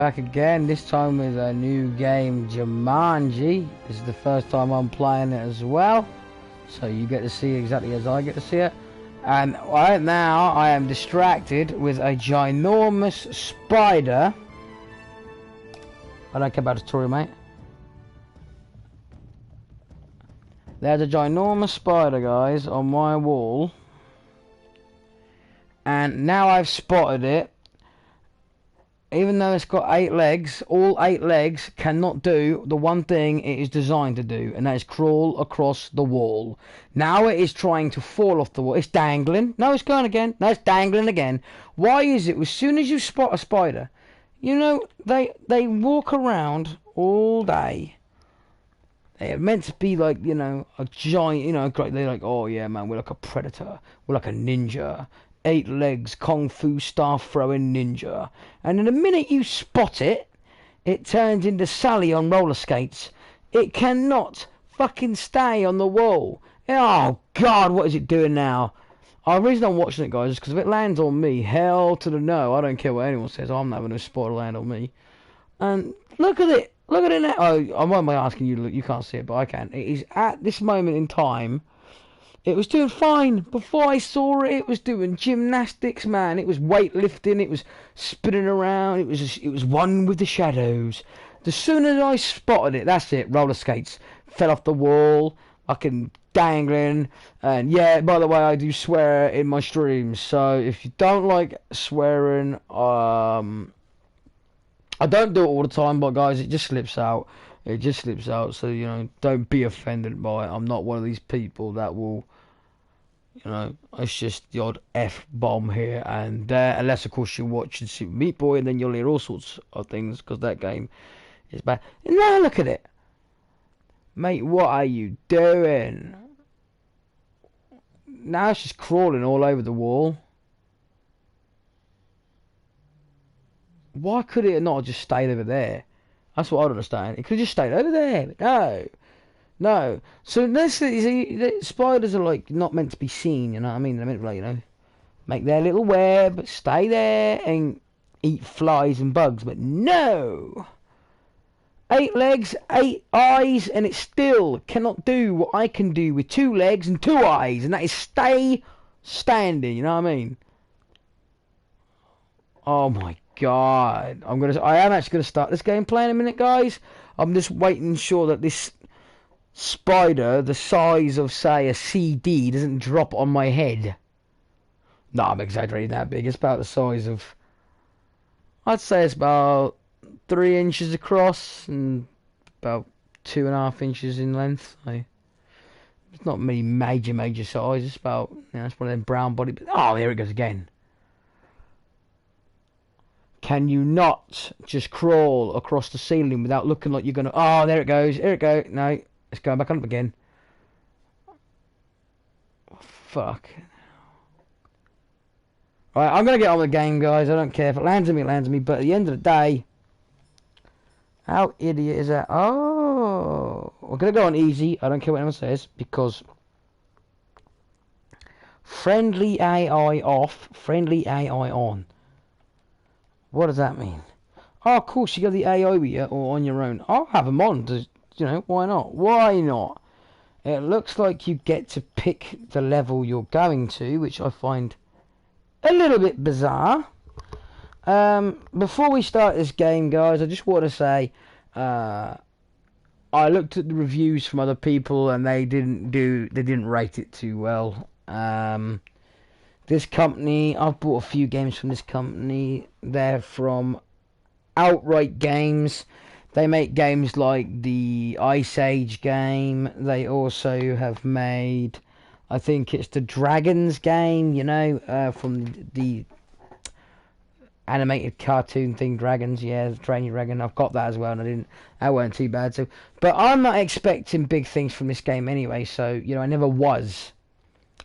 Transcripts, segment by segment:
Back again, this time with a new game, Jumanji. This is the first time I'm playing it as well, so you get to see exactly as I get to see it. And right now, I am distracted with a ginormous spider. I don't care about the tutorial, mate. There's a ginormous spider, guys, on my wall. And now I've spotted it. Even though it's got 8 legs, all 8 legs cannot do the one thing it is designed to do, and that is crawl across the wall. Now it is trying to fall off the wall. It's dangling. No, it's going again. No, it's dangling again. Why is it? As soon as you spot a spider, you know, they walk around all day. They're meant to be like, you know, a giant, you know, they're like, oh yeah, man, we're like a predator. We're like a ninja. 8 legs, kung fu staff throwing ninja. And in the minute you spot it, it turns into Sally on roller skates. It cannot fucking stay on the wall. Oh God, what is it doing now? The reason I'm watching it, guys, is because if it lands on me, hell to the no. I don't care what anyone says. I'm not having a spider land on me. And look at it. Look at it now. Oh, I might be asking you to look. You can't see it, but I can. It is at this moment in time. It was doing fine. Before I saw it, it was doing gymnastics, man. It was weightlifting. It was spinning around. It was one with the shadows. The sooner as I spotted it, that's it. Roller skates. Fell off the wall. Fucking dangling. And yeah, by the way, I do swear in my streams. So if you don't like swearing, I don't do it all the time, but guys, it just slips out. It just slips out, so, you know, don't be offended by it. I'm not one of these people that will, you know, it's just the odd F-bomb here and there. Unless, of course, you're watching Super Meat Boy, and then you'll hear all sorts of things, because that game is bad. And now look at it. Mate, what are you doing? Now it's just crawling all over the wall. Why could it not just stayed over there? That's what I don't understand. It could have just stayed over there. But no. No. So this spiders are like not meant to be seen, you know what I mean? They're meant to, like, you know, make their little web, stay there and eat flies and bugs. But no. 8 legs, 8 eyes, and it still cannot do what I can do with 2 legs and 2 eyes, and that is stay standing, you know what I mean? Oh my God, I am actually gonna start this gameplay in a minute, guys. I'm just waiting sure that this spider, the size of, say, a CD, doesn't drop on my head. No, I'm exaggerating that big. It's about the size of, I'd say it's about 3 inches across and about 2.5 inches in length. So it's not really major size. It's about, you know, it's one of them brown body. Oh, here it goes again. Can you not just crawl across the ceiling without looking like you're going to... Oh, there it goes. Here it goes. No, it's going back up again. Oh, fuck. Right, I'm going to get on with the game, guys. I don't care. If it lands on me, it lands on me. But at the end of the day... How idiot is that? Oh. We're going to go on easy. I don't care what anyone says. Because... Friendly AI off. Friendly AI on. What does that mean? Oh, of course, you got the AI with you or on your own. I'll have them on. You know, why not? Why not? It looks like you get to pick the level you're going to, which I find a little bit bizarre. Before we start this game, guys, I just want to say, I looked at the reviews from other people, and they didn't rate it too well. This company, I've bought a few games from this company. They're from Outright Games. They make games like the Ice Age game. They also have made, I think it's the Dragons game, you know, from the animated cartoon thing, Dragons. Yeah, Train Your Dragon. I've got that as well, and that weren't too bad. So, but I'm not expecting big things from this game anyway, so, you know, I never was.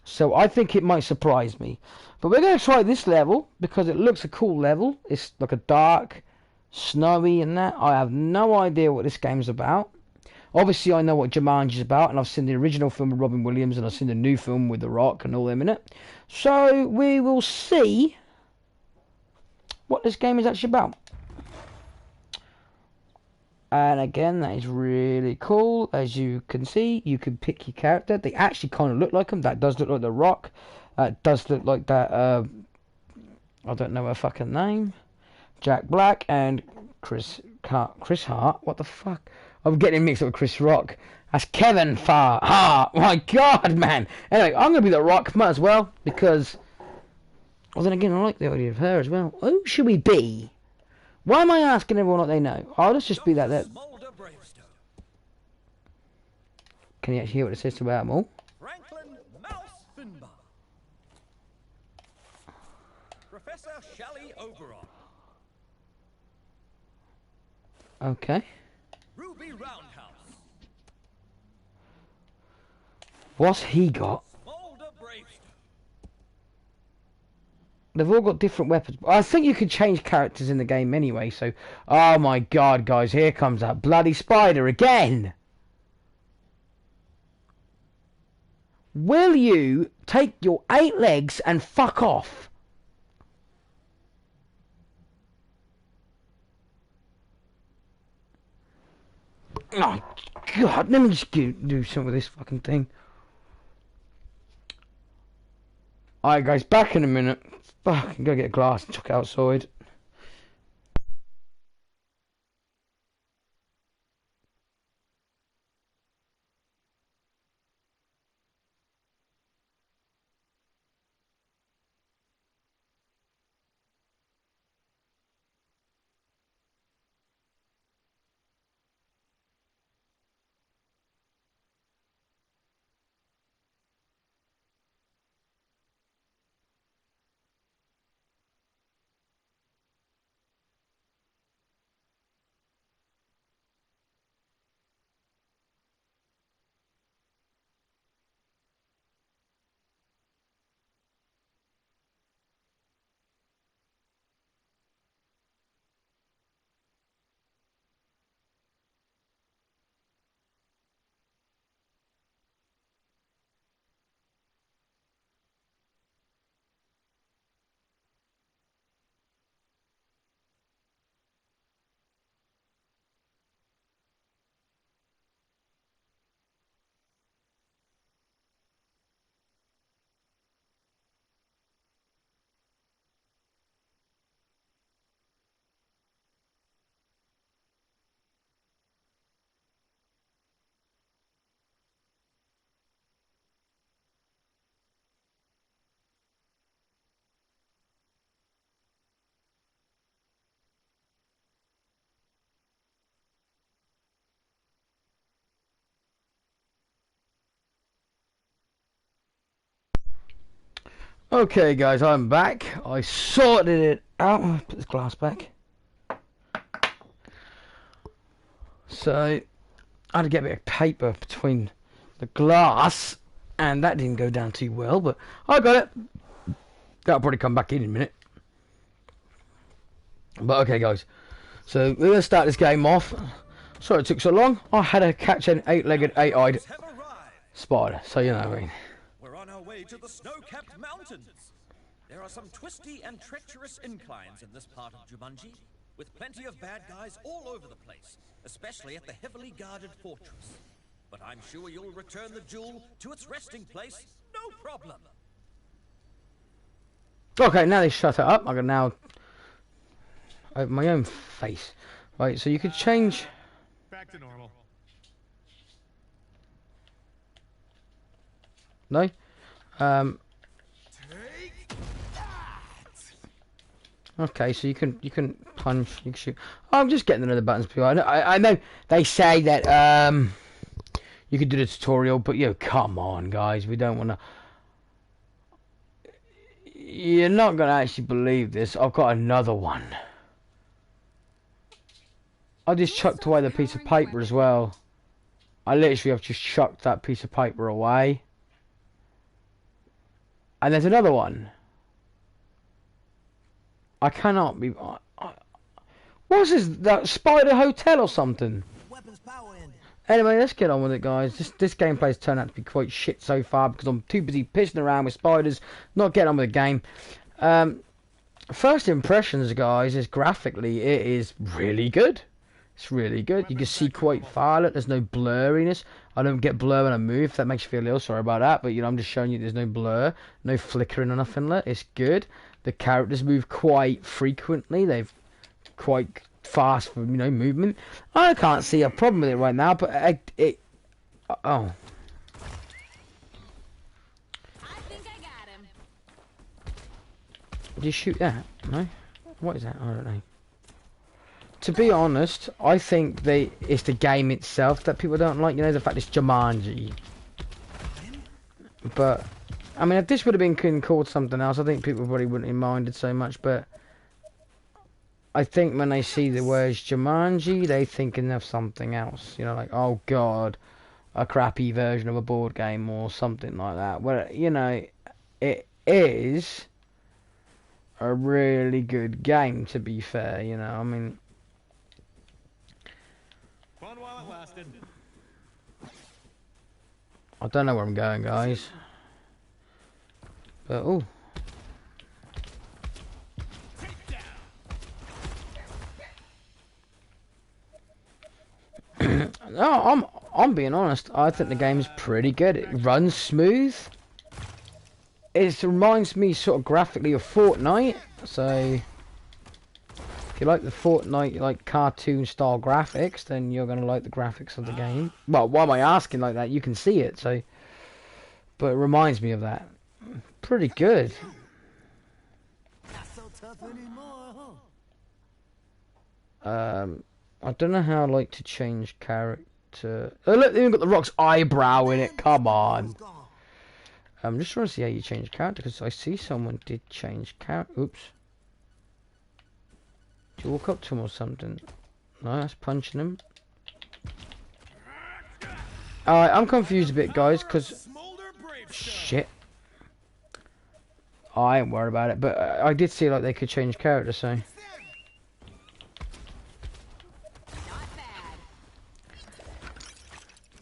So I think it might surprise me. But we're going to try this level because it looks a cool level. It's like a dark, snowy and that. I have no idea what this game's about. Obviously, I know what Jumanji's about, and I've seen the original film with Robin Williams, and I've seen the new film with The Rock and all them in it. So we will see what this game is actually about. And again, that is really cool. As you can see, you can pick your character. They actually kind of look like them. That does look like The Rock. Does look like that, I don't know her fucking name. Jack Black and Chris Hart. What the fuck? I'm getting mixed up with Chris Rock. That's Kevin Hart. My God, man. Anyway, I'm going to be The Rock. Might as well. Because, well, then again, I like the idea of her as well. Who should we be? Why am I asking everyone what they know? Oh, let's just be that. Can you actually hear what it says about them all? Franklin Mouse Finbar. Professor Shelley Oberon. Okay. Ruby Roundhouse. What's he got? Smolder Bravestone. They've all got different weapons. I think you can change characters in the game anyway, so... Oh my God, guys, here comes that bloody spider again! Will you take your 8 legs and fuck off? Oh, God, let me just do something with this fucking thing. Alright, guys, back in a minute. Fuck, I'm gonna get a glass and chuck it outside. Okay, guys, I'm back. I sorted it out. Put this glass back. So, I had to get a bit of paper between the glass, and that didn't go down too well, but I got it. That'll probably come back in a minute. But okay, guys. So, we're going to start this game off. Sorry it took so long. I had to catch an 8-legged, 8-eyed spider, so you know what I mean. We're on our way to the snow-capped mountains. There are some twisty and treacherous inclines in this part of Jumanji, with plenty of bad guys all over the place, especially at the heavily guarded fortress. But I'm sure you'll return the jewel to its resting place, no problem. Okay, now they shut it up. I can now open my own face. Right, so you could change. Back to normal. No. Okay, so you can punch, you can shoot. Oh, I'm just getting another buttons. I know they say that you can do the tutorial, but come on, guys, we don't want to. You're not gonna actually believe this. I've got another one. I just chucked away the piece of paper as well. I literally have just chucked that piece of paper away. And there's another one. I cannot be. What's this? That Spider Hotel or something? Anyway, let's get on with it, guys. This gameplay's turned out to be quite shit so far because I'm too busy pissing around with spiders, not getting on with the game. First impressions, guys, is graphically it is really good. It's really good. You can see quite far. Look, there's no blurriness. I don't get blur when I move. If that makes you feel ill, sorry about that. But you know, I'm just showing you there's no blur, no flickering or nothing. Look, it's good. The characters move quite frequently. They've quite fast for movement. I can't see a problem with it right now. But oh. I think I got him. Did you shoot that? No. What is that? I don't know. To be honest, I think it's the game itself that people don't like. You know, the fact it's Jumanji. But, I mean, if this would have been called something else, I think people probably wouldn't have minded so much. But I think when they see the words Jumanji, they thinking of something else. You know, like, oh god, a crappy version of a board game or something like that. Well, you know, it is a really good game, to be fair. You know, I mean. While it lasted. I don't know where I'm going, guys. But oh, no, I'm being honest. I think the game's pretty good. It runs smooth. It reminds me sort of graphically of Fortnite. So if you like the Fortnite like cartoon style graphics, then you're gonna like the graphics of the game. Well, why am I asking like that? You can see it, so. But it reminds me of that. Pretty good. Not so tough anymore, huh? I don't know how I like to change character. Oh look, they even got the Rock's eyebrow in it. Come on. I'm just trying to see how you change character because I see someone did change character. Oops. Do you walk up to him or something? No, that's punching him. Alright, I'm confused a bit, guys, because... Shit. I ain't worried about it, but I did see like they could change character, so...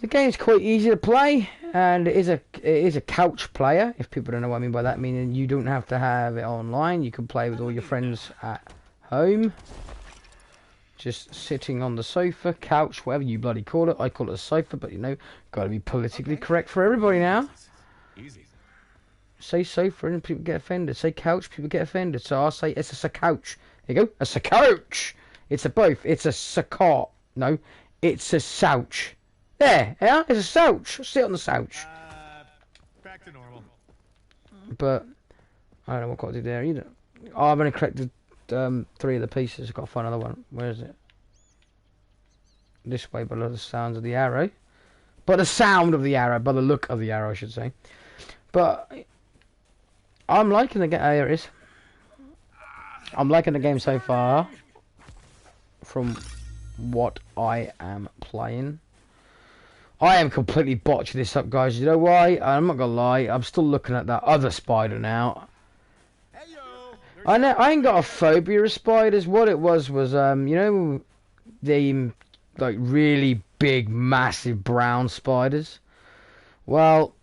The game's quite easy to play, and it is a couch player, if people don't know what I mean by that, meaning you don't have to have it online, you can play with all your friends at home. Just sitting on the sofa, couch, whatever you bloody call it. I call it a sofa, but you know, gotta be politically correct for everybody now. Easy. Say sofa and people get offended. Say couch, people get offended. So I'll say it's a couch. There you go, a couch. It's a both. It's a cot. No, it's a couch. There, yeah, it's a couch. Sit on the couch. Back to normal. But I don't know what I've got to do there either. Oh, I've only collected 3 of the pieces. I've got to find another one. Where is it? This way, below the sounds of the arrow. By the sound of the arrow, by the look of the arrow, I should say. But I'm liking the game. Here it is. I'm liking the game so far. From what I am playing. I am completely botching this up, guys. You know why? I'm not gonna lie. I'm still looking at that other spider now. I know I ain't got a phobia of spiders. What it was you know, the like really big, massive brown spiders. Well,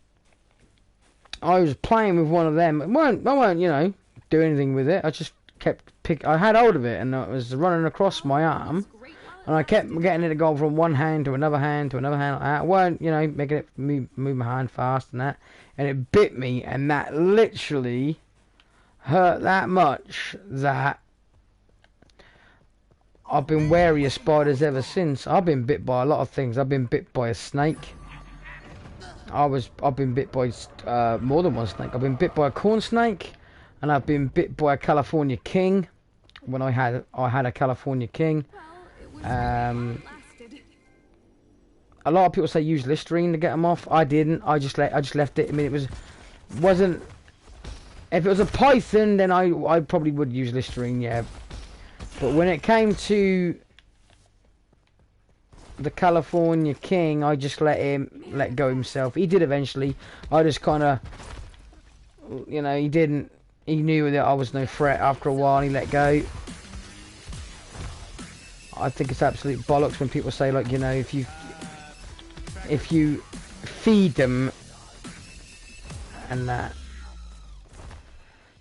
I was playing with one of them. I weren't, you know, do anything with it. I just kept I had hold of it, and it was running across my arm, and I kept getting it to go from one hand to another hand to another hand. Like that. I weren't, you know, making it move my hand fast and that, and it bit me, and that literally hurt that much that I've been wary of spiders ever since. I've been bit by a lot of things. I've been bit by a snake. I've been bit by more than one snake. I've been bit by a corn snake, and I've been bit by a California king. When I had a California king. A lot of people say use Listerine to get them off. I didn't. I just left it. I mean, wasn't. If it was a python, then I probably would use Listerine, yeah. But when it came to the California king, I just let go himself. He did eventually. I just kind of, you know, he knew that I was no threat after a while, and he let go. I think it's absolute bollocks when people say, like, you know, if you feed them and that.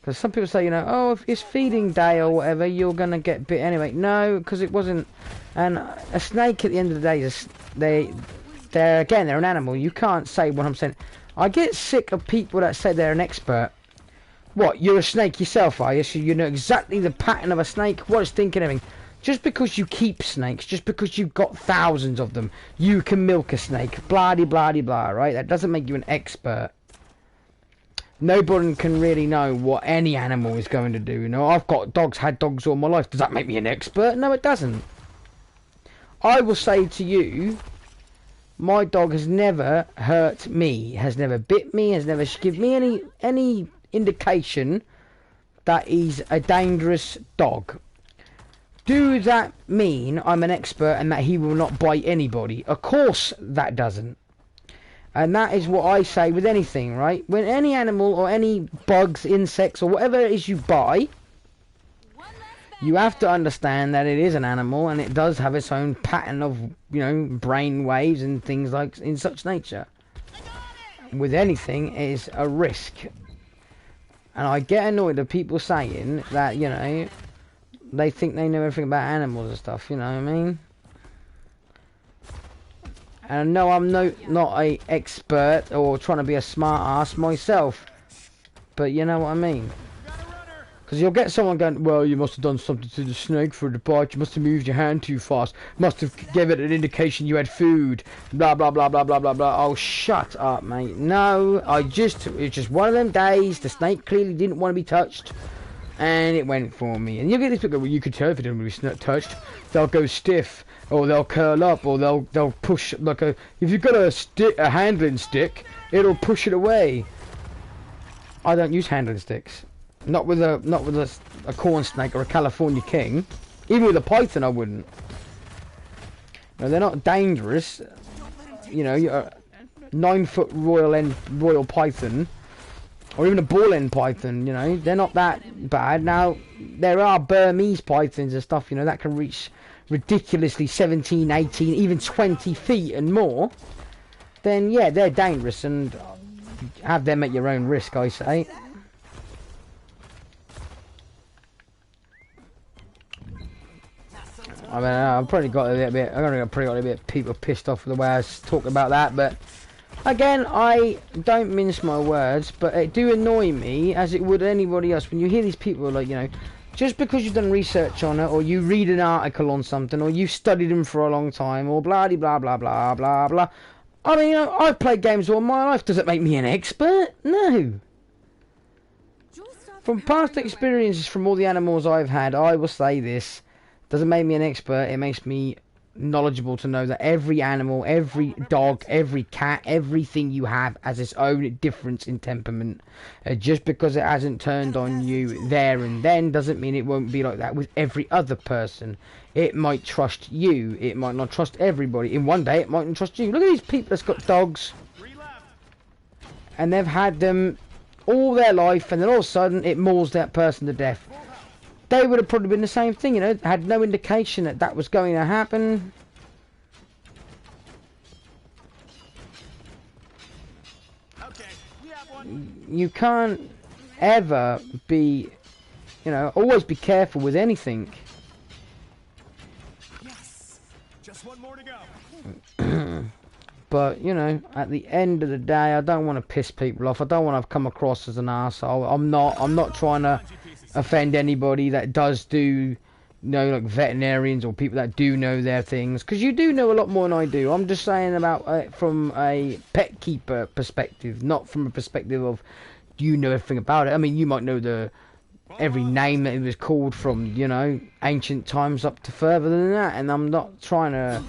Because some people say, you know, oh, if it's feeding day or whatever, you're going to get bit anyway. No, because it wasn't. And a snake at the end of the day, they're an animal. You can't say what I'm saying. I get sick of people that say they're an expert. What, you're a snake yourself, are you? So you know exactly the pattern of a snake, what it's thinking, everything. Just because you keep snakes, just because you've got thousands of them, you can milk a snake. Blah, de blah, de blah, right? That doesn't make you an expert. Nobody can really know what any animal is going to do. You know, I've got dogs, had dogs all my life. Does that make me an expert? No, it doesn't. I will say to you, my dog has never hurt me, has never bit me, has never given me any indication that he's a dangerous dog. Do that mean I'm an expert and that he will not bite anybody? Of course that doesn't. And that is what I say with anything, right? When any animal or any bugs, insects, or whatever it is you buy, you have to understand that it is an animal and it does have its own pattern of, you know, brain waves and things like in such nature. With anything, it is a risk. And I get annoyed at people saying that, you know, they think they know everything about animals and stuff, you know what I mean? And no, I'm not a expert or trying to be a smart ass myself. But you know what I mean? Because you'll get someone going, well, you must have done something to the snake for the bite. You must have moved your hand too fast. Must have gave it an indication you had food. Blah, blah, blah, blah, blah, blah, blah. Oh, shut up, mate. No, it's just one of them days. The snake clearly didn't want to be touched. And it went for me. And you get this people go, well, you could tell if it didn't want to be touched. They'll go stiff. Or they'll curl up. Or they'll push like a... If you've got a handling stick, it'll push it away. I don't use handling sticks. Not with a corn snake or a California king. Even with a python, I wouldn't. No, they're not dangerous. You know, a 9-foot royal python, or even a ball end python. You know, they're not that bad. Now, there are Burmese pythons and stuff. You know, that can reach ridiculously 17, 18, even 20 feet and more. Then yeah, they're dangerous, and have them at your own risk, I say. I mean, I've probably got a little bit. People pissed off with the way I was talking about that, but again, I don't mince my words, but it do annoy me, as it would anybody else, when you hear these people like, you know, just because you've done research on it, or you read an article on something, or you've studied them for a long time, or blah blah blah blah blah blah. I mean, you know, I've played games all my life. Does it make me an expert? No. From past experiences, from all the animals I've had, I will say this. Doesn't make me an expert. It makes me knowledgeable to know that every animal, every dog, every cat, everything you have has its own difference in temperament. Just because it hasn't turned on you there and then doesn't mean it won't be like that with every other person. It might trust you. It might not trust everybody. In one day, it mightn't trust you. Look at these people that's got dogs. And they've had them all their life, and then all of a sudden it mauls that person to death. They would have probably been the same thing, you know, had no indication that that was going to happen. Okay, we have one. You can't ever be, you know, always be careful with anything. Yes. Just one more to go. But, you know, at the end of the day, I don't want to piss people off. I don't want to come across as an arsehole. I'm not trying to offend anybody that does do, you know, like veterinarians or people that do know their things, because you do know a lot more than I do. I'm just saying about from a pet keeper perspective, not from a perspective of do you know everything about it. I mean, you might know every name that it was called from, you know, ancient times up to further than that, and I'm not trying to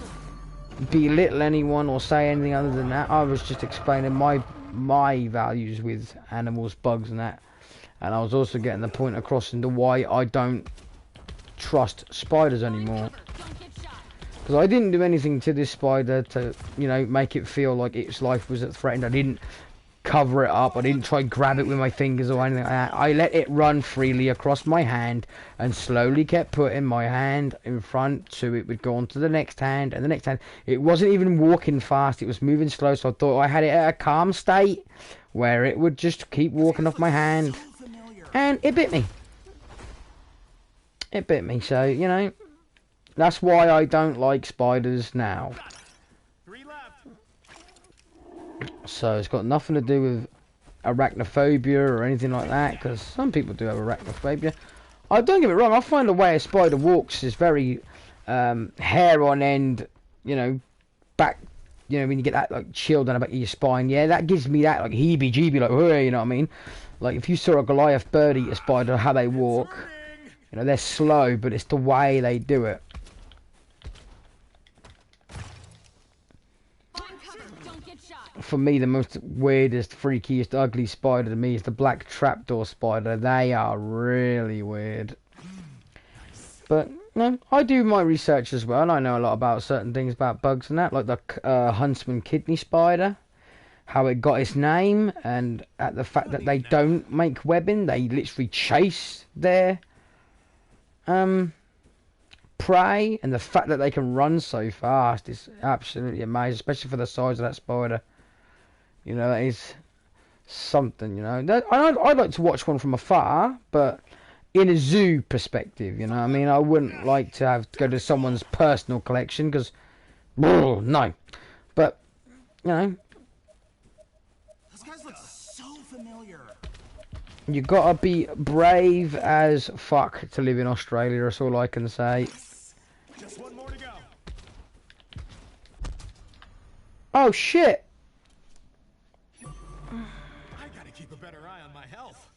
belittle anyone or say anything other than that. I was just explaining my values with animals, bugs and that. And I was also getting the point across into why I don't trust spiders anymore. Because I didn't do anything to this spider to, you know, make it feel like its life was threatened. I didn't cover it up. I didn't try and grab it with my fingers or anything like that. I let it run freely across my hand and slowly kept putting my hand in front so it would go on to the next hand and the next hand. It wasn't even walking fast. It was moving slow. So I thought I had it at a calm state where it would just keep walking off my hand. And it bit me. It bit me, so, you know, that's why I don't like spiders now. 3 left. So it's got nothing to do with arachnophobia or anything like that, because some people do have arachnophobia. I don't get me wrong, I find the way a spider walks is very hair on end, you know, back, you know, when you get that like chill down the back of your spine, yeah, that gives me that like heebie-jeebie, like, hey, you know what I mean? Like if you saw a Goliath bird eat a spider, how they walk, you know, they're slow, but it's the way they do it. Don't get shot. For me, the most weirdest, freakiest, ugly spider to me is the black trapdoor spider. They are really weird. But, no, I do my research as well. I know a lot about certain things about bugs and that, like the huntsman kidney spider, how it got its name, and at the fact that they don't make webbing, they literally chase their prey, and the fact that they can run so fast is absolutely amazing, especially for the size of that spider. You know, that is something, you know. I'd like to watch one from afar, but in a zoo perspective, you know what I mean? I wouldn't like to have to go to someone's personal collection, because, no. But, you know, Those guys look so familiar. you gotta be brave as fuck to live in Australia, that's all I can say. Just 1 more to go. Oh, shit! I gotta keep a better eye on my health.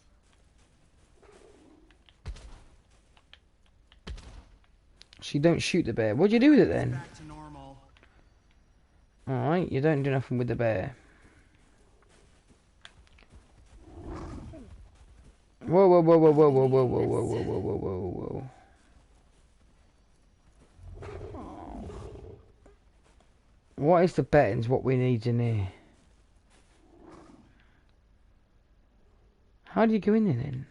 So you don't shoot the bear. What do you do with it then? Back to normal. Alright, you don't do nothing with the bear. Whoa, whoa, whoa, whoa, whoa, whoa, whoa, whoa, whoa, whoa, whoa, whoa, whoa, whoa. What is the betting's what we need in here? How do you go in there then?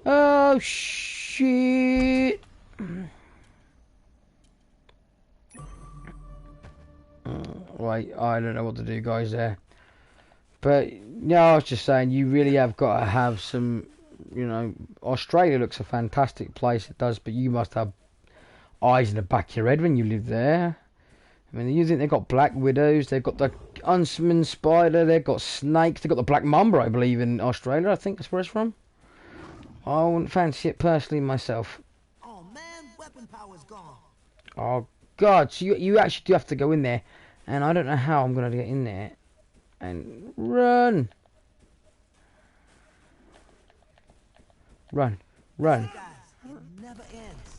Oh shit! Right, I don't know what to do, guys. There, but yeah, I was just saying, you really have got to have some. You know, Australia looks a fantastic place. It does, but you must have eyes in the back of your head when you live there. I mean, you think they've got black widows, they've got the huntsman spider, they've got snakes, they've got the black mamba, I believe, in Australia. I think that's where it's from. I wouldn't fancy it personally myself. Oh man, weapon power's gone. Oh god, so you actually do have to go in there, and I don't know how I'm gonna get in there and run. Run. Guys, it never ends.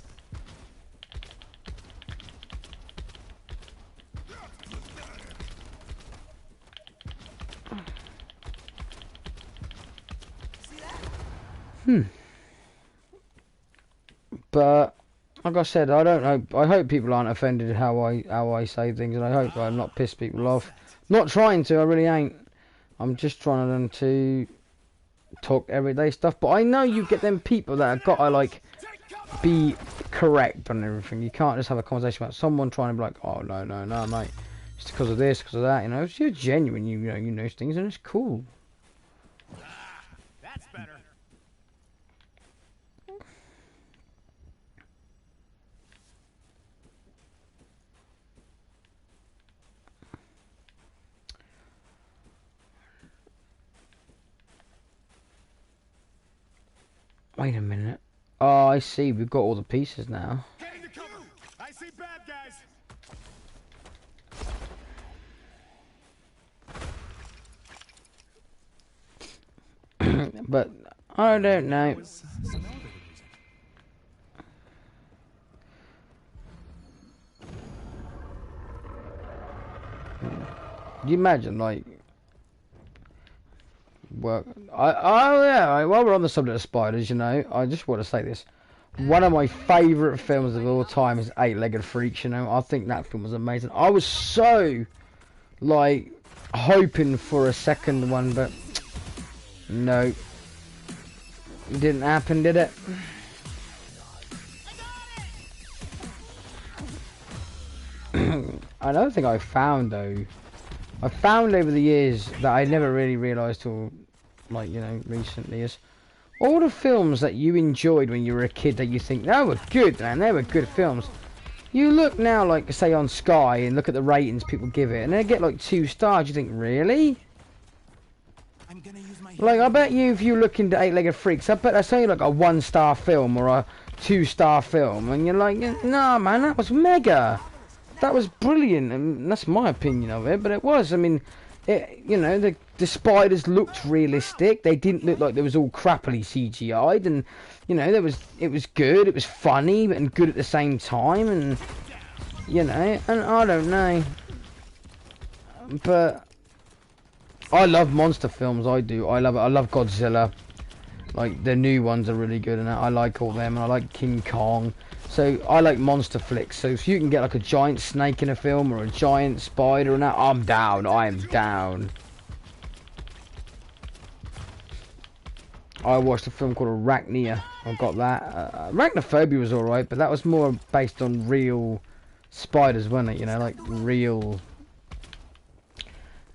But like I said, I don't know. I hope people aren't offended how I say things, and I hope I'm not piss people off. Not trying to, I really ain't. I'm just trying to talk everyday stuff. But I know you get them people that have got to like be correct on everything. You can't just have a conversation about someone trying to be like, oh no, mate, it's because of this, because of that. You know, if you're genuine, you know things, and it's cool. That's better. Wait a minute. Oh, I see. We've got all the pieces now. Get into cover. I see bad guys. But I don't know. Some elevator music. You imagine, like, well, while we're on the subject of spiders, you know, I just want to say this. One of my favourite films of all time is Eight-Legged Freaks, you know. I think that film was amazing. I was so, like, hoping for a second one, but no. It didn't happen, did it? Another thing I found, though, over the years that I never really realised till like, you know, recently is all the films that you enjoyed when you were a kid that you think they were good, man, they were good films. You look now, like, say on Sky, and look at the ratings people give it, and they get like 2 stars. You think, really? I'm gonna use my Like, I bet you, if you look into Eight-Legged Freaks, I bet that's only like a 1-star film or a 2-star film, and you're like, nah, man, that was mega. That was brilliant, and that's my opinion of it. But it was. I mean, it, you know, the spiders looked realistic. They didn't look like they was all crappily CGI'd, and you know, it was good. It was funny and good at the same time, and you know, and I don't know, but I love monster films. I do. I love it. I love Godzilla. Like, the new ones are really good, and I like all them. And I like King Kong. So I like monster flicks. So if you can get like a giant snake in a film or a giant spider and that, I'm down. I am down. I watched a film called Arachnia. I got that. Arachnophobia was alright, but that was more based on real spiders, wasn't it? You know, like real.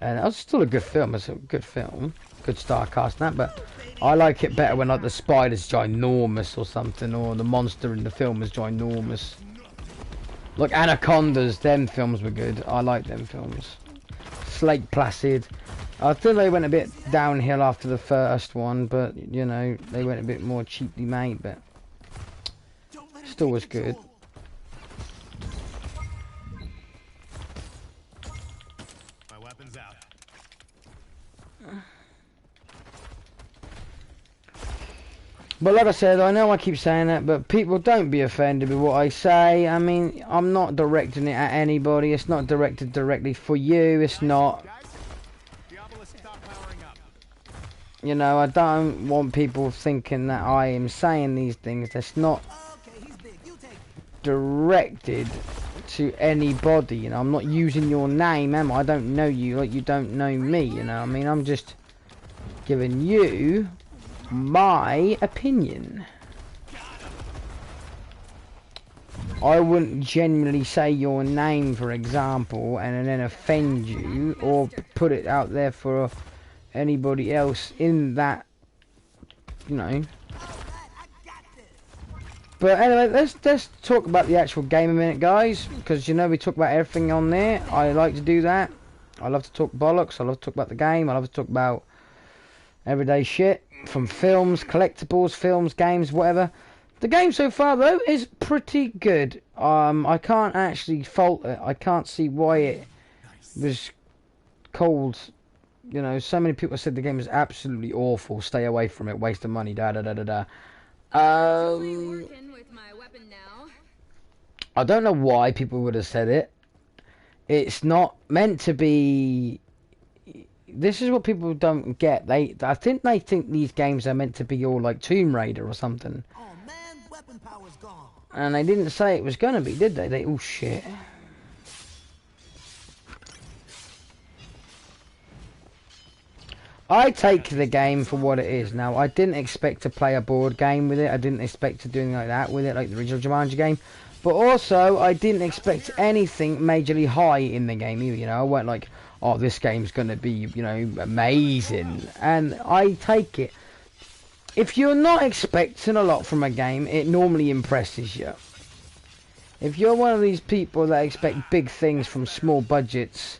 And that was still a good film. It's a good film. Good star cast and that, but I like it better when like the spider's ginormous or something, or the monster in the film is ginormous. Like Anacondas, them films were good. I like them films. Lake Placid. I think they went a bit downhill after the first one, but you know, they went a bit more cheaply made, but still was good. My weapon's out. But like I said, I know I keep saying that, but people don't be offended with what I say. I mean, I'm not directing it at anybody. It's not directed directly for you. It's not. You know, I don't want people thinking that I am saying these things. That's not directed to anybody. You know, I'm not using your name, am I? I don't know you like you don't know me. You know, I mean, I'm just giving you my opinion. I wouldn't genuinely say your name, for example, and then offend you or put it out there for anybody else in that, you know. But anyway, let's talk about the actual game a minute, guys, because you know we talk about everything on there. I like to do that. I love to talk bollocks. I love to talk about the game. I love to talk about everyday shit. From films, collectibles, films, games, whatever. The game so far, though, is pretty good. I can't actually fault it. I can't see why it was called. You know, so many people said the game was absolutely awful. Stay away from it. Waste of money. Da da da da da. I don't know why people would have said it. It's not meant to be. This is what people don't get. I think they think these games are meant to be all like Tomb Raider or something. Oh man, weapon power's gone. And they didn't say it was gonna be, did they? Oh shit. I take the game for what it is. Now, I didn't expect to play a board game with it. I didn't expect to do anything like that with it, like the original Jumanji game. But also, I didn't expect anything majorly high in the game either. You know, I weren't like, oh, this game's going to be, you know, amazing. And I take it. If you're not expecting a lot from a game, it normally impresses you. If you're one of these people that expect big things from small budgets,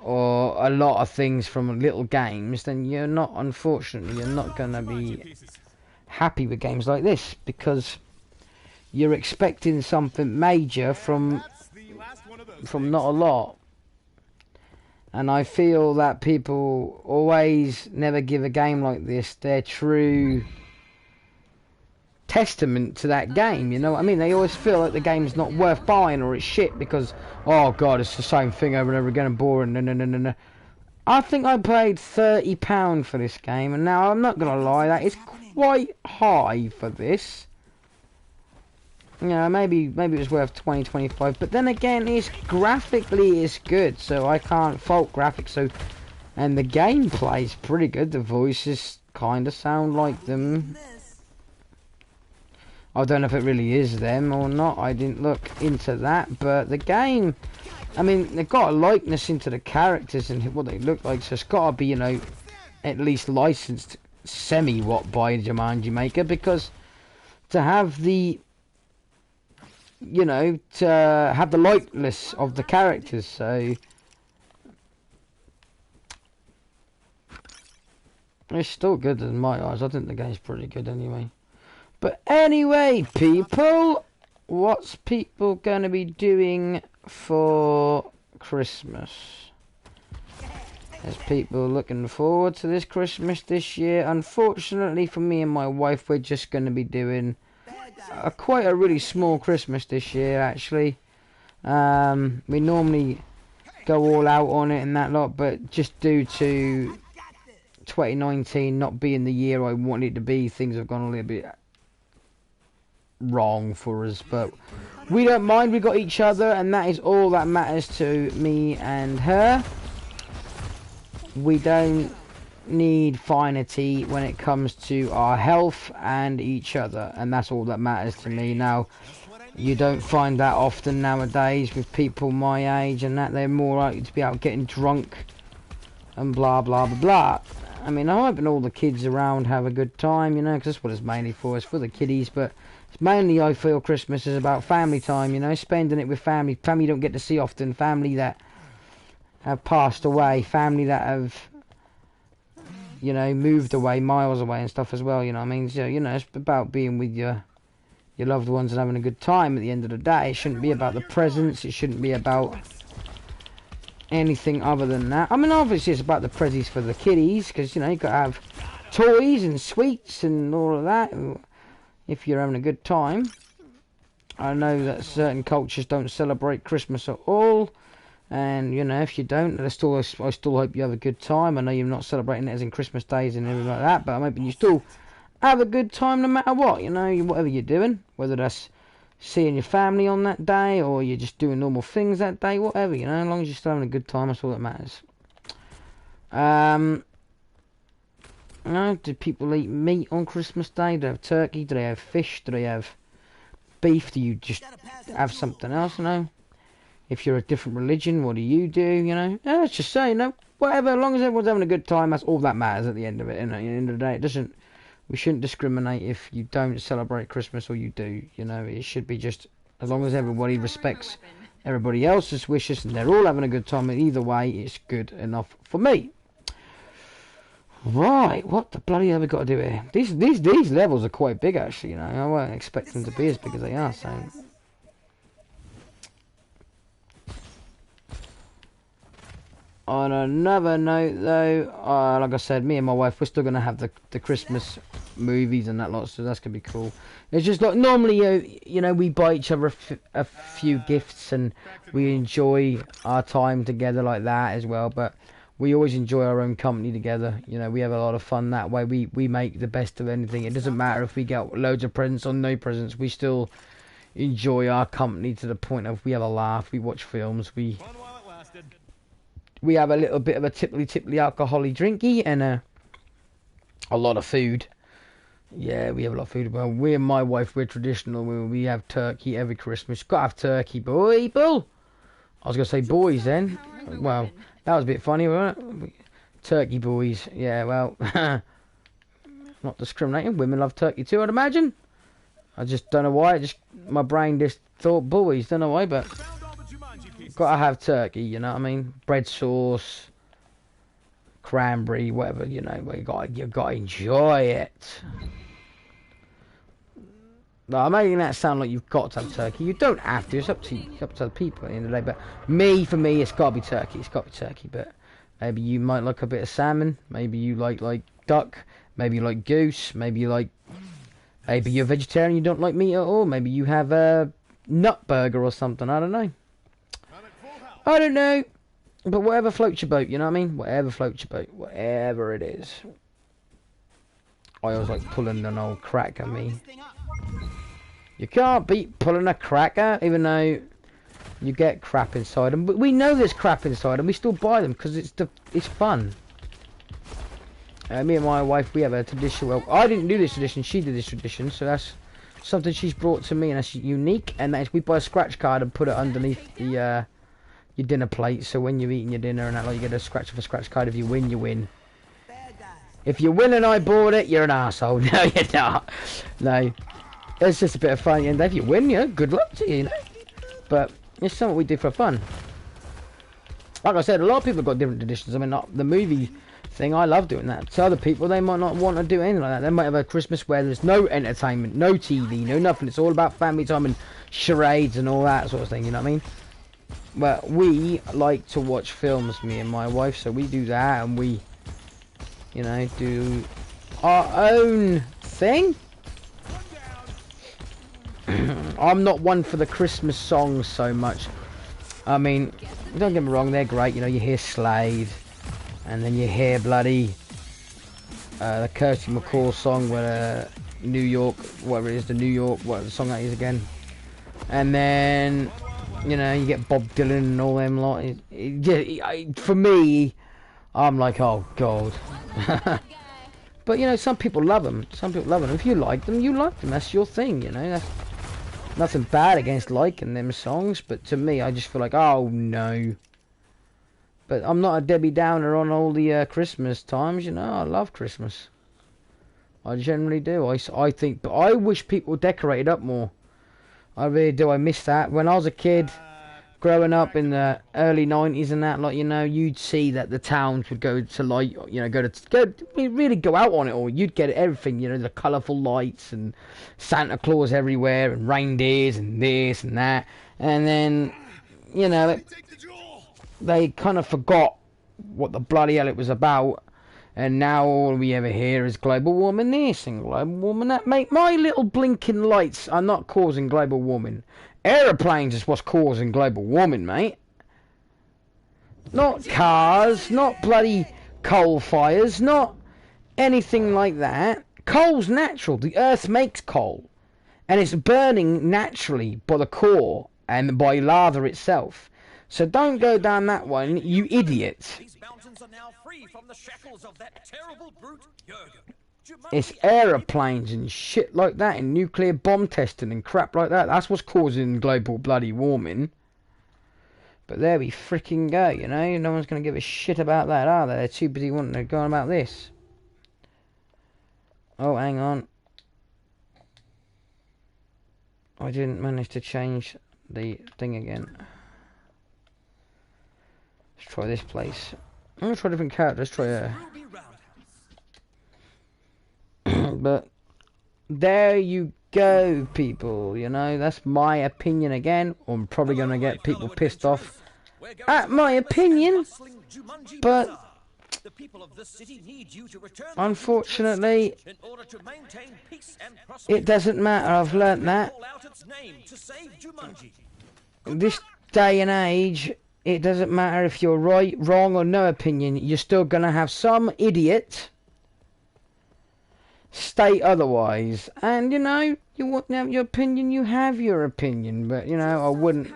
or a lot of things from little games, then you're not, unfortunately, you're not going to be happy with games like this, because you're expecting something major from not a lot. And I feel that people always never give a game like this their true testament to that game, you know what I mean? They always feel like the game's not worth buying or it's shit because, oh god, it's the same thing over and over again and boring. No. I think I paid £30 for this game, and now I'm not gonna lie, that is quite high for this. You know, maybe it was worth 20, 25, but then again, it's graphically it's good, so I can't fault graphics. So, and the gameplay is pretty good. The voices kind of sound like them. I don't know if it really is them or not. I didn't look into that, but the game, I mean, they've got a likeness into the characters and what they look like, so it's got to be, you know, at least licensed semi-what by Jumanji Maker, because to have the, you know, to have the likeness of the characters, so it's still good in my eyes. I think the game's pretty good anyway. But anyway, people, what's people gonna be doing for Christmas? There's people looking forward to this Christmas this year. Unfortunately for me and my wife, we're just going to be doing quite a really small Christmas this year, actually. We normally go all out on it and that lot, but just due to 2019 not being the year I wanted it to be, things have gone a little bit wrong for us. But we don't mind, we got each other, and that is all that matters to me and her. We don't need finity when it comes to our health and each other, and that's all that matters to me. Now, you don't find that often nowadays with people my age and that. They're more likely to be out getting drunk and blah blah blah blah. I mean, I'm hoping all the kids around have a good time, you know, because that's what it's mainly for. It's for the kiddies, but it's mainly, I feel, Christmas is about family time, you know, spending it with family you don't get to see often, family that have passed away, family that have, you know, moved away, miles away and stuff as well, you know what I mean? So, you know, it's about being with your loved ones and having a good time at the end of the day. It shouldn't be about the presents, it shouldn't be about anything other than that. I mean, obviously it's about the prezzies for the kiddies, because, you know, you've got to have toys and sweets and all of that if you're having a good time. I know that certain cultures don't celebrate Christmas at all. And, you know, if you don't, I still hope you have a good time. I know you're not celebrating it as in Christmas days and everything like that, but I'm hoping you still have a good time no matter what, you know, whatever you're doing. Whether that's seeing your family on that day, or you're just doing normal things that day, whatever, you know, as long as you're still having a good time, that's all that matters. You know, do people eat meat on Christmas Day? Do they have turkey? Do they have fish? Do they have beef? Do you just have something else, you know? If you're a different religion, what do? You know? Yeah, let's just say, you know, whatever, as long as everyone's having a good time, that's all that matters at the end of it, you know? At the end of the day, we shouldn't discriminate if you don't celebrate Christmas or you do, you know? It should be just, as long as everybody respects everybody else's wishes and they're all having a good time, either way, it's good enough for me. Right, what the bloody hell have we got to do here? These levels are quite big, actually, you know? I wasn't expecting them to be as big as they are, so... On another note, though, like I said, me and my wife, we're still going to have the Christmas movies and that lot, so that's going to be cool. It's just like, normally, you know, we buy each other a few gifts and we enjoy our time together like that as well, but we always enjoy our own company together. You know, we have a lot of fun that way. We make the best of anything. It doesn't matter if we get loads of presents or no presents, we still enjoy our company to the point of we have a laugh, we watch films, we have a little bit of a tipply alcoholic drinky and a lot of food. Yeah, we have a lot of food. Well, we and my wife, we're traditional. We have turkey every Christmas. Got to have turkey, boy, Bill. I was going to say boys then. Well, that was a bit funny, wasn't it? Turkey boys. Yeah, well, not discriminating. Women love turkey too, I'd imagine. I just don't know why. My brain just thought boys. Don't know why, but... Gotta have turkey, you know what I mean? Bread sauce, cranberry, whatever, you know. You gotta enjoy it. No, I'm making that sound like you've got to have turkey. You don't have to. It's up to the people at the end of the day. But for me, it's gotta be turkey. It's gotta be turkey. But maybe you might like a bit of salmon. Maybe you like duck. Maybe you like goose. Maybe you're vegetarian. You don't like meat at all. Maybe you have a nut burger or something. I don't know. But whatever floats your boat, you know what I mean? Whatever floats your boat, whatever it is. I always like pulling an old cracker, me. You can't beat pulling a cracker, even though you get crap inside them. But we know there's crap inside them, we still buy them because it's fun. Me and my wife, we have a tradition. Well, I didn't do this tradition, she did this tradition, so that's something she's brought to me, and that's unique. And that is, we buy a scratch card and put it underneath the your dinner plate, so when you're eating your dinner and that, like, you get a scratch card. If you win, you win. If you win and I bought it, you're an arsehole. No, you're not. No. It's just a bit of fun. And if you win, good luck to you, you know. But it's something we do for fun. Like I said, a lot of people have got different traditions. I mean, the movie thing, I love doing that. To other people, they might not want to do anything like that. They might have a Christmas where there's no entertainment, no TV, no nothing. It's all about family time and charades and all that sort of thing, you know what I mean? But we like to watch films, me and my wife, so we do that, and we, you know, do our own thing. I'm not one for the Christmas songs so much. I mean, don't get me wrong, they're great. You know, you hear Slade, and then you hear bloody the Kirsty McCall song, where New York, whatever it is, the New York, what the song that is again. And then, you know, you get Bob Dylan and all them lot. For me, I'm like, oh god. But you know, some people love them. Some people love them. If you like them, you like them. That's your thing, you know. That's nothing bad against liking them songs, but to me, I just feel like, oh no. But I'm not a Debbie Downer on all the Christmas times, you know. I love Christmas. I generally do. I think, but I wish people decorated up more. I really do. I miss that. When I was a kid, growing up in the early 90s and that, like, you know, you'd see that the towns would go to, like, you know, really go out on it all. You'd get everything, you know, the colourful lights and Santa Claus everywhere and reindeers and this and that. And then, you know, they kind of forgot what the bloody hell it was about. And now all we ever hear is global warming this and global warming that. Mate, my little blinking lights are not causing global warming. Aeroplanes is what's causing global warming, mate. Not cars, not bloody coal fires, not anything like that. Coal's natural. The earth makes coal. And it's burning naturally by the core and by lava itself. So don't go down that one, you idiot. These mountains are now free from the shackles of that terrible brute, Jurgen. It's aeroplanes and shit like that and nuclear bomb testing and crap like that. That's what's causing global bloody warming. But there we freaking go, you know. No one's going to give a shit about that, are they? They're too busy wanting to go on about this. Oh, hang on. I didn't manage to change the thing again. Let's try this place. I'm going to try different characters. Try But there you go, people. You know, that's my opinion again. I'm probably going to get people pissed off at my opinion. But unfortunately, it doesn't matter. I've learnt that. In this day and age, it doesn't matter if you're right, wrong, or no opinion. You're still going to have some idiot state otherwise, and you know, you want to have your opinion, you have your opinion, but you know, I wouldn't.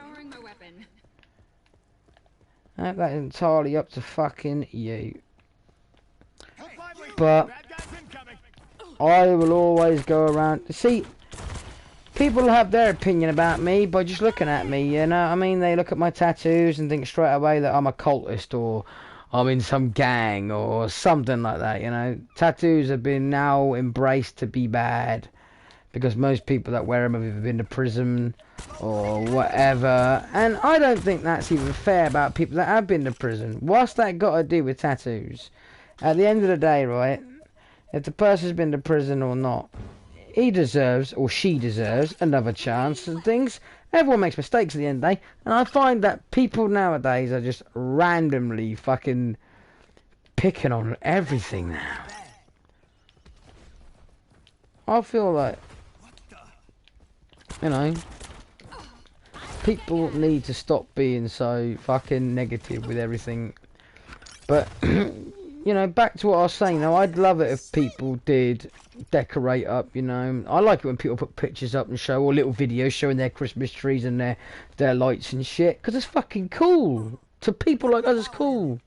That's entirely up to fucking you. But I will always go around. See, people have their opinion about me by just looking at me, you know what I mean? They look at my tattoos and think straight away that I'm a cultist or I'm in some gang or something like that, you know. Tattoos have been now embraced to be bad because most people that wear them have either been to prison or whatever. And I don't think that's even fair about people that have been to prison. What's that got to do with tattoos? At the end of the day, right, if the person's been to prison or not, he deserves, or she deserves, another chance and things. Everyone makes mistakes at the end of the day, and I find that people nowadays are just randomly fucking picking on everything now. I feel like, you know, people need to stop being so fucking negative with everything. But, you know, back to what I was saying, though, I'd love it if people did decorate up, you know. I like it when people put pictures up and show, or little videos showing their Christmas trees and their lights and shit, because it's fucking cool. To people like us, it's cool.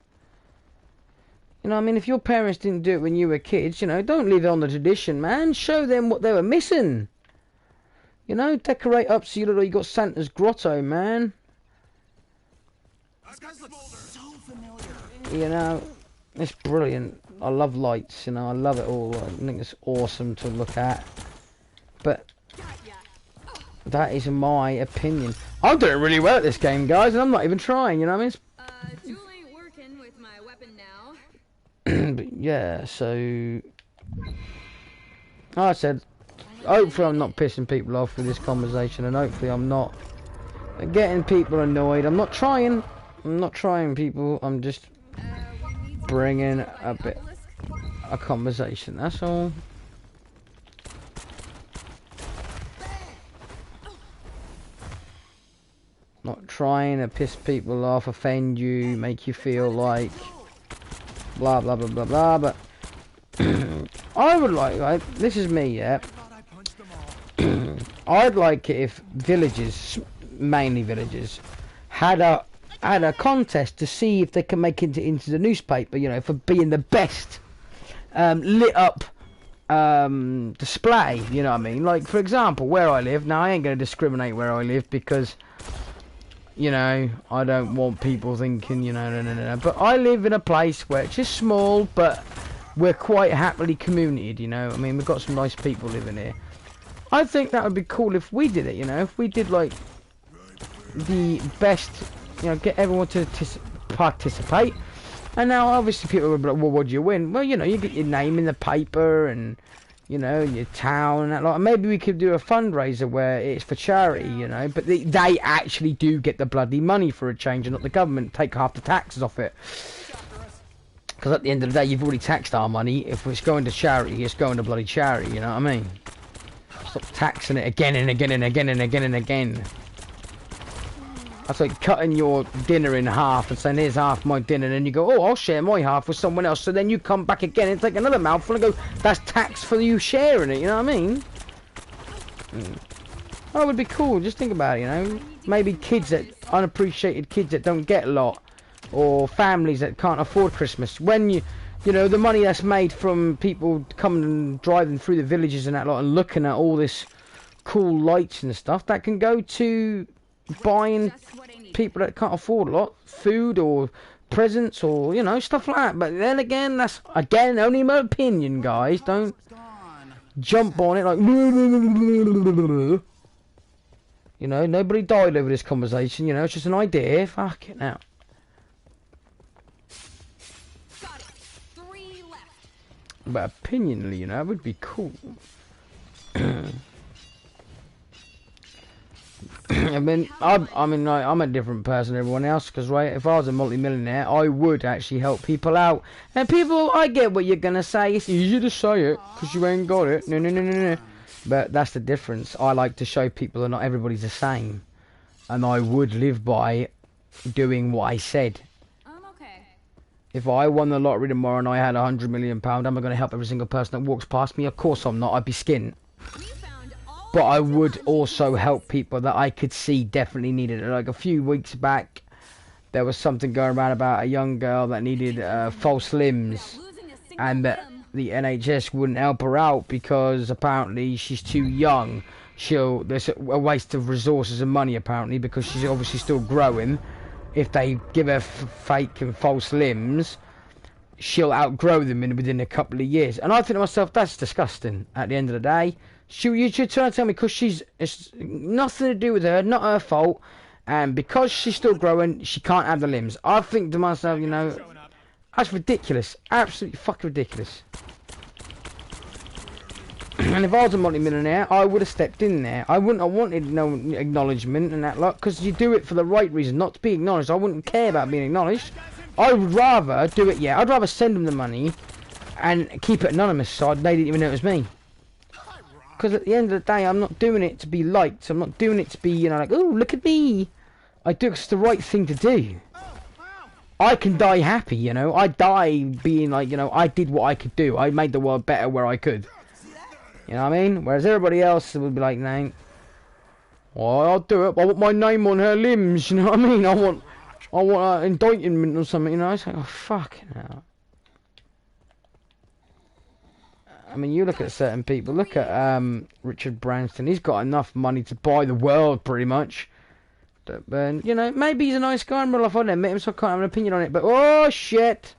You know, I mean, if your parents didn't do it when you were kids, you know, don't leave it on the tradition, man. Show them what they were missing. You know, decorate up so you got Santa's grotto, man. So familiar. You know, it's brilliant. I love lights, you know, I love it all. I think it's awesome to look at. But that is my opinion. I'm doing really well at this game, guys, and I'm not even trying, you know what I mean? Jewel ain't working with my weapon now. But yeah, so like I said, hopefully I'm not pissing people off with this conversation, and hopefully I'm not getting people annoyed. I'm not trying, people. I'm just bringing a conversation, that's all. Not trying to piss people off, offend you, make you feel like blah blah blah blah blah, but I would like, this is me, yeah. I'd like it if villages, mainly villages, had a contest to see if they can make it into the newspaper, you know, for being the best lit up display, you know what I mean? Like, for example, where I live, now I ain't going to discriminate where I live because, you know, I don't want people thinking, you know, no. But I live in a place where it's just small, but we're quite happily communityed, you know. I mean, we've got some nice people living here. I think that would be cool if we did it, you know. If we did, like, the best, you know, get everyone to participate. And now, obviously, people would be like, well, what do you win? Well, you know, you get your name in the paper and, you know, your town and that lot. Maybe we could do a fundraiser where it's for charity, you know, but they actually do get the bloody money for a change and not the government take half the taxes off it. Because at the end of the day, you've already taxed our money. If it's going to charity, it's going to bloody charity, you know what I mean? Stop taxing it again and again and again and again and again. That's like cutting your dinner in half and saying, here's half my dinner, and then you go, oh, I'll share my half with someone else. So then you come back again and take another mouthful and go, that's tax for you sharing it, you know what I mean? Oh, it would be cool, just think about it, you know? Maybe kids unappreciated kids that don't get a lot, or families that can't afford Christmas. When you know, the money that's made from people coming and driving through the villages and that lot and looking at all this cool lights and stuff, that can go to buying people that can't afford a lot, food or presents or, you know, stuff like that. But then again, that's, again, only my opinion, guys. Don't jump on it like, you know, nobody died over this conversation, you know, it's just an idea. Fuck it now. But opinionally, you know, it would be cool. I mean, I'm a different person than everyone else, because, right, if I was a multi-millionaire, I would actually help people out. And people, I get what you're going to say. It's easy to say it, because you ain't got it. No. But that's the difference. I like to show people that not everybody's the same. And I would live by doing what I said. Okay. If I won the lottery tomorrow and I had £100 million, am I going to help every single person that walks past me? Of course I'm not. I'd be skint. But I would also help people that I could see definitely needed it. Like a few weeks back, there was something going around about a young girl that needed false limbs, and that the NHS wouldn't help her out because apparently she's too young. There's a waste of resources and money apparently, because she's obviously still growing. If they give her fake and false limbs, she'll outgrow them within a couple of years. And I think to myself, that's disgusting. At the end of the day, you should try to tell me, because it's nothing to do with her, not her fault, and because she's still growing, she can't have the limbs. I think to myself, you know, that's ridiculous, absolutely fucking ridiculous. And if I was a multi-millionaire, I would have stepped in there. I wouldn't have wanted no acknowledgement and that lot, because you do it for the right reason, not to be acknowledged. I wouldn't care about being acknowledged. I would rather do it, yeah, I'd rather send them the money and keep it anonymous so they didn't even know it was me. Because at the end of the day, I'm not doing it to be liked. I'm not doing it to be, you know, like, oh, look at me. I do it 'cause it's the right thing to do. I can die happy, you know. I die being like, you know, I did what I could do. I made the world better where I could. You know what I mean? Whereas everybody else would be like, no. Well, I'll do it. I want my name on her limbs, you know what I mean? I want an indictment or something, you know. It's like, oh, fuck now. I mean, you look at certain people. Look at Richard Branson. He's got enough money to buy the world, pretty much. But, you know, maybe he's a nice guy in real life. I don't admit him, so I can't have an opinion on it. But, oh, shit.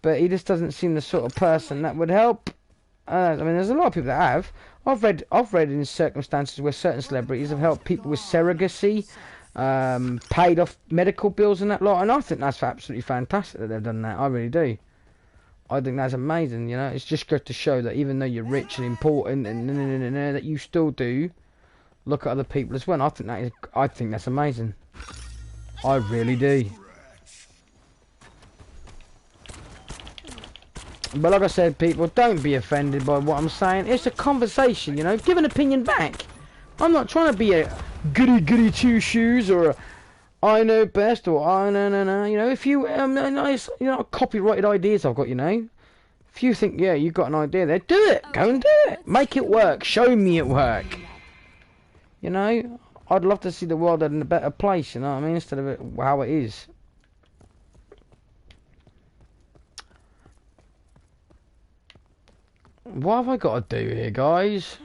but he just doesn't seem the sort of person that would help. I mean, there's a lot of people that have. I've read in circumstances where certain celebrities have helped people with surrogacy, paid off medical bills and that lot, and I think that's absolutely fantastic that they've done that. I really do. I think that's amazing. You know, it's just good to show that even though you're rich and important and that you still do look at other people as well. And I think that's amazing. I really do. But like I said, people, don't be offended by what I'm saying. It's a conversation, you know. Give an opinion back. I'm not trying to be a goody two shoes or a I know best or I no. You know, if you nice, you know, copyrighted ideas I've got, you know. If you think, yeah, you've got an idea there, do it. Go and do it. Make it work. Show me it work. You know, I'd love to see the world in a better place, you know what I mean, instead of it how it is. What have I got to do here, guys?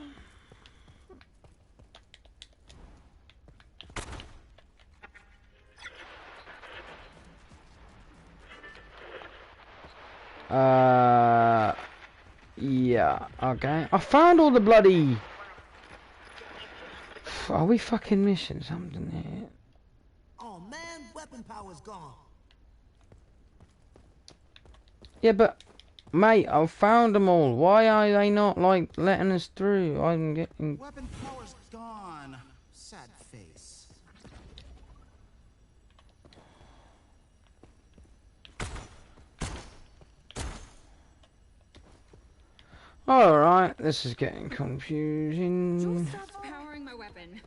Yeah, okay. I found all the bloody... Are we fucking missing something here? Oh man, weapon power's gone. Yeah, but... Mate, I've found them all. Why are they not, like, letting us through? I'm getting... Weapon power's gone. Sad face. Alright, this is getting confusing. Jules stopped powering my weapon.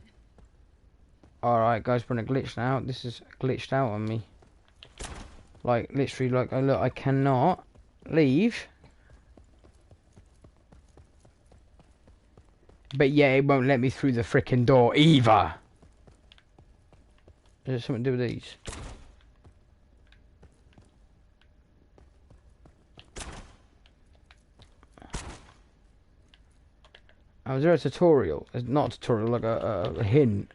Alright, guys, we're gonna glitch now. This is glitched out on me. Like, literally, like, oh, look, I cannot leave. But yeah, it won't let me through the frickin' door either. Is it something to do with these? Oh, is there a tutorial? It's not a tutorial, like a hint.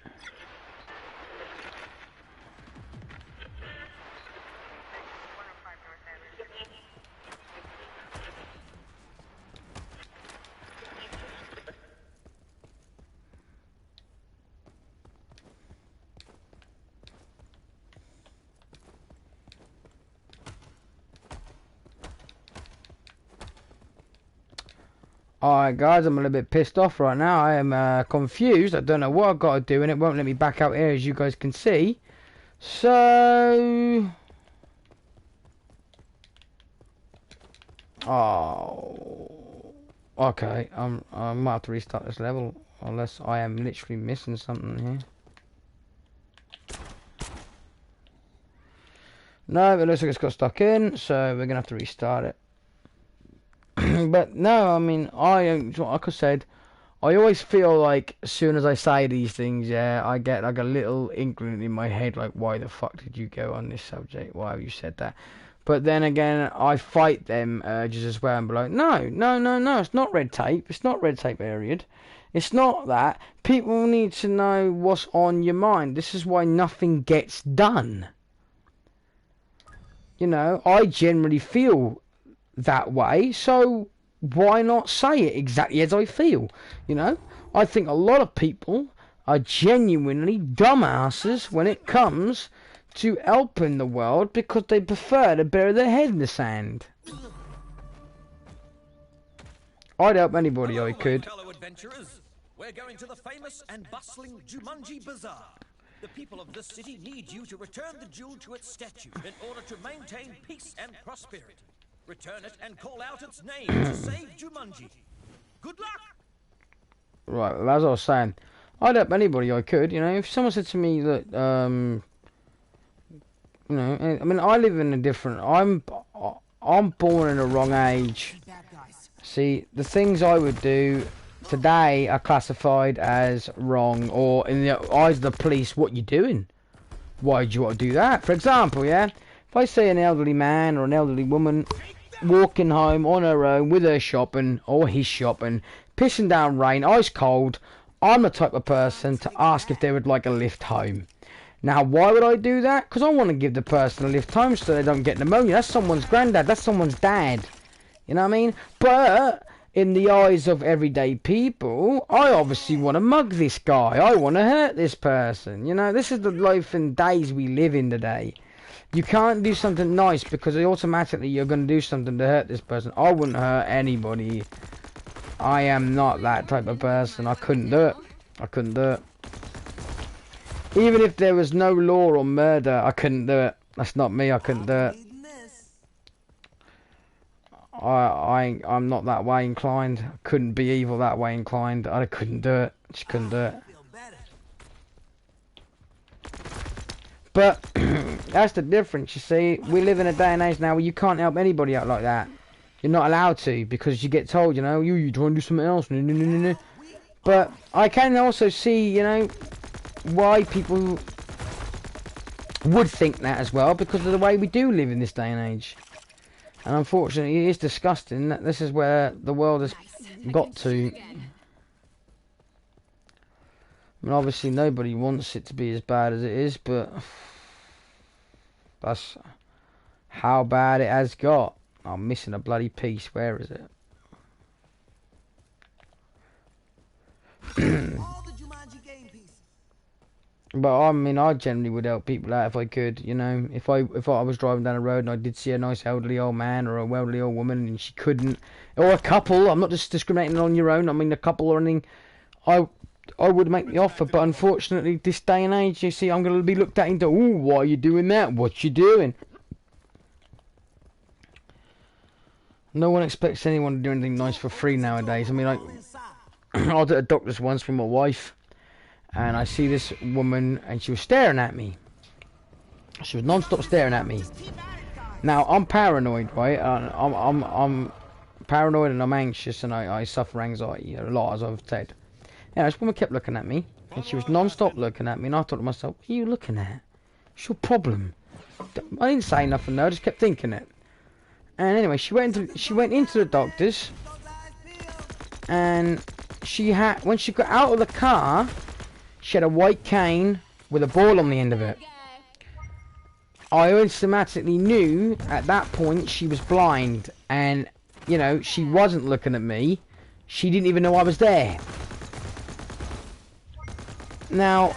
Alright guys, I'm a little bit pissed off right now. I am confused. I don't know what I've got to do and it won't let me back out here as you guys can see. So... Oh... Okay, I might have to restart this level. Unless I am literally missing something here. No, it looks like it's got stuck in, so we're going to have to restart it. But no, I mean, like I said, I always feel like as soon as I say these things, yeah, I get like a little inkling in my head, like, why the fuck did you go on this subject? Why have you said that? But then again, I fight them urges as well and be like, no, it's not red tape. It's not red tape period. It's not that. People need to know what's on your mind. This is why nothing gets done. You know, I generally feel that way, so why not say it exactly as I feel? You know, I think a lot of people are genuinely dumbasses when it comes to helping the world because they prefer to bury their head in the sand. I'd help anybody I could. Fellow adventurers, we're going to the famous and bustling Jumanji Bazaar. The people of this city need you to return the jewel to its statue in order to maintain peace and prosperity. Return it and call out its name to save Jumanji. Good luck! Right, well, as I was saying, I'd help anybody I could, you know. If someone said to me that, you know, I mean, I live in a different... I'm born in the wrong age. See, the things I would do today are classified as wrong, or in the eyes of the police, what you doing? Why do you want to do that? For example, yeah, if I see an elderly man or an elderly woman walking home on her own with her shopping or his shopping, pissing down rain, ice cold, I'm the type of person to ask if they would like a lift home. Now, why would I do that? Because I want to give the person a lift home so they don't get pneumonia. That's someone's granddad. That's someone's dad. You know what I mean? But in the eyes of everyday people, I obviously want to mug this guy. I want to hurt this person. You know, this is the life and days we live in today. You can't do something nice because automatically you're going to do something to hurt this person. I wouldn't hurt anybody. I am not that type of person. I couldn't do it. I couldn't do it. Even if there was no law on murder, I couldn't do it. That's not me. I couldn't do it. I'm not that way inclined. I couldn't be evil that way inclined. I couldn't do it. Just couldn't do it. But that's the difference, you see. We live in a day and age now where you can't help anybody out like that. You're not allowed to because you get told, you know, you try and do something else. But I can also see, you know, why people would think that as well, because of the way we do live in this day and age. And unfortunately, it is disgusting that this is where the world has got to. I mean, obviously, nobody wants it to be as bad as it is, but that's how bad it has got. I'm missing a bloody piece. Where is it? All the Jumanji game pieces. But I mean, I generally would help people out if I could. You know, if I was driving down the road and I did see a nice elderly old man or a elderly old woman and she couldn't, or a couple. I'm not just discriminating on your own. I mean, a couple or anything. I would make the offer, but unfortunately, this day and age, you see, I'm going to be looked at into, ooh, why are you doing that? What you doing? No one expects anyone to do anything nice for free nowadays. I mean, I was at a doctor's once with my wife, and I see this woman, and she was staring at me. She was non-stop staring at me. Now, I'm paranoid, right? I'm paranoid and I'm anxious, and I suffer anxiety a lot, as I've said. Yeah, this woman kept looking at me, and she was non-stop looking at me, and I thought to myself, what are you looking at? What's your problem? I didn't say nothing, though, I just kept thinking it. And anyway, she went into the doctor's, and when she got out of the car, she had a white cane with a ball on the end of it. I automatically knew at that point she was blind, and, you know, she wasn't looking at me. She didn't even know I was there. Now,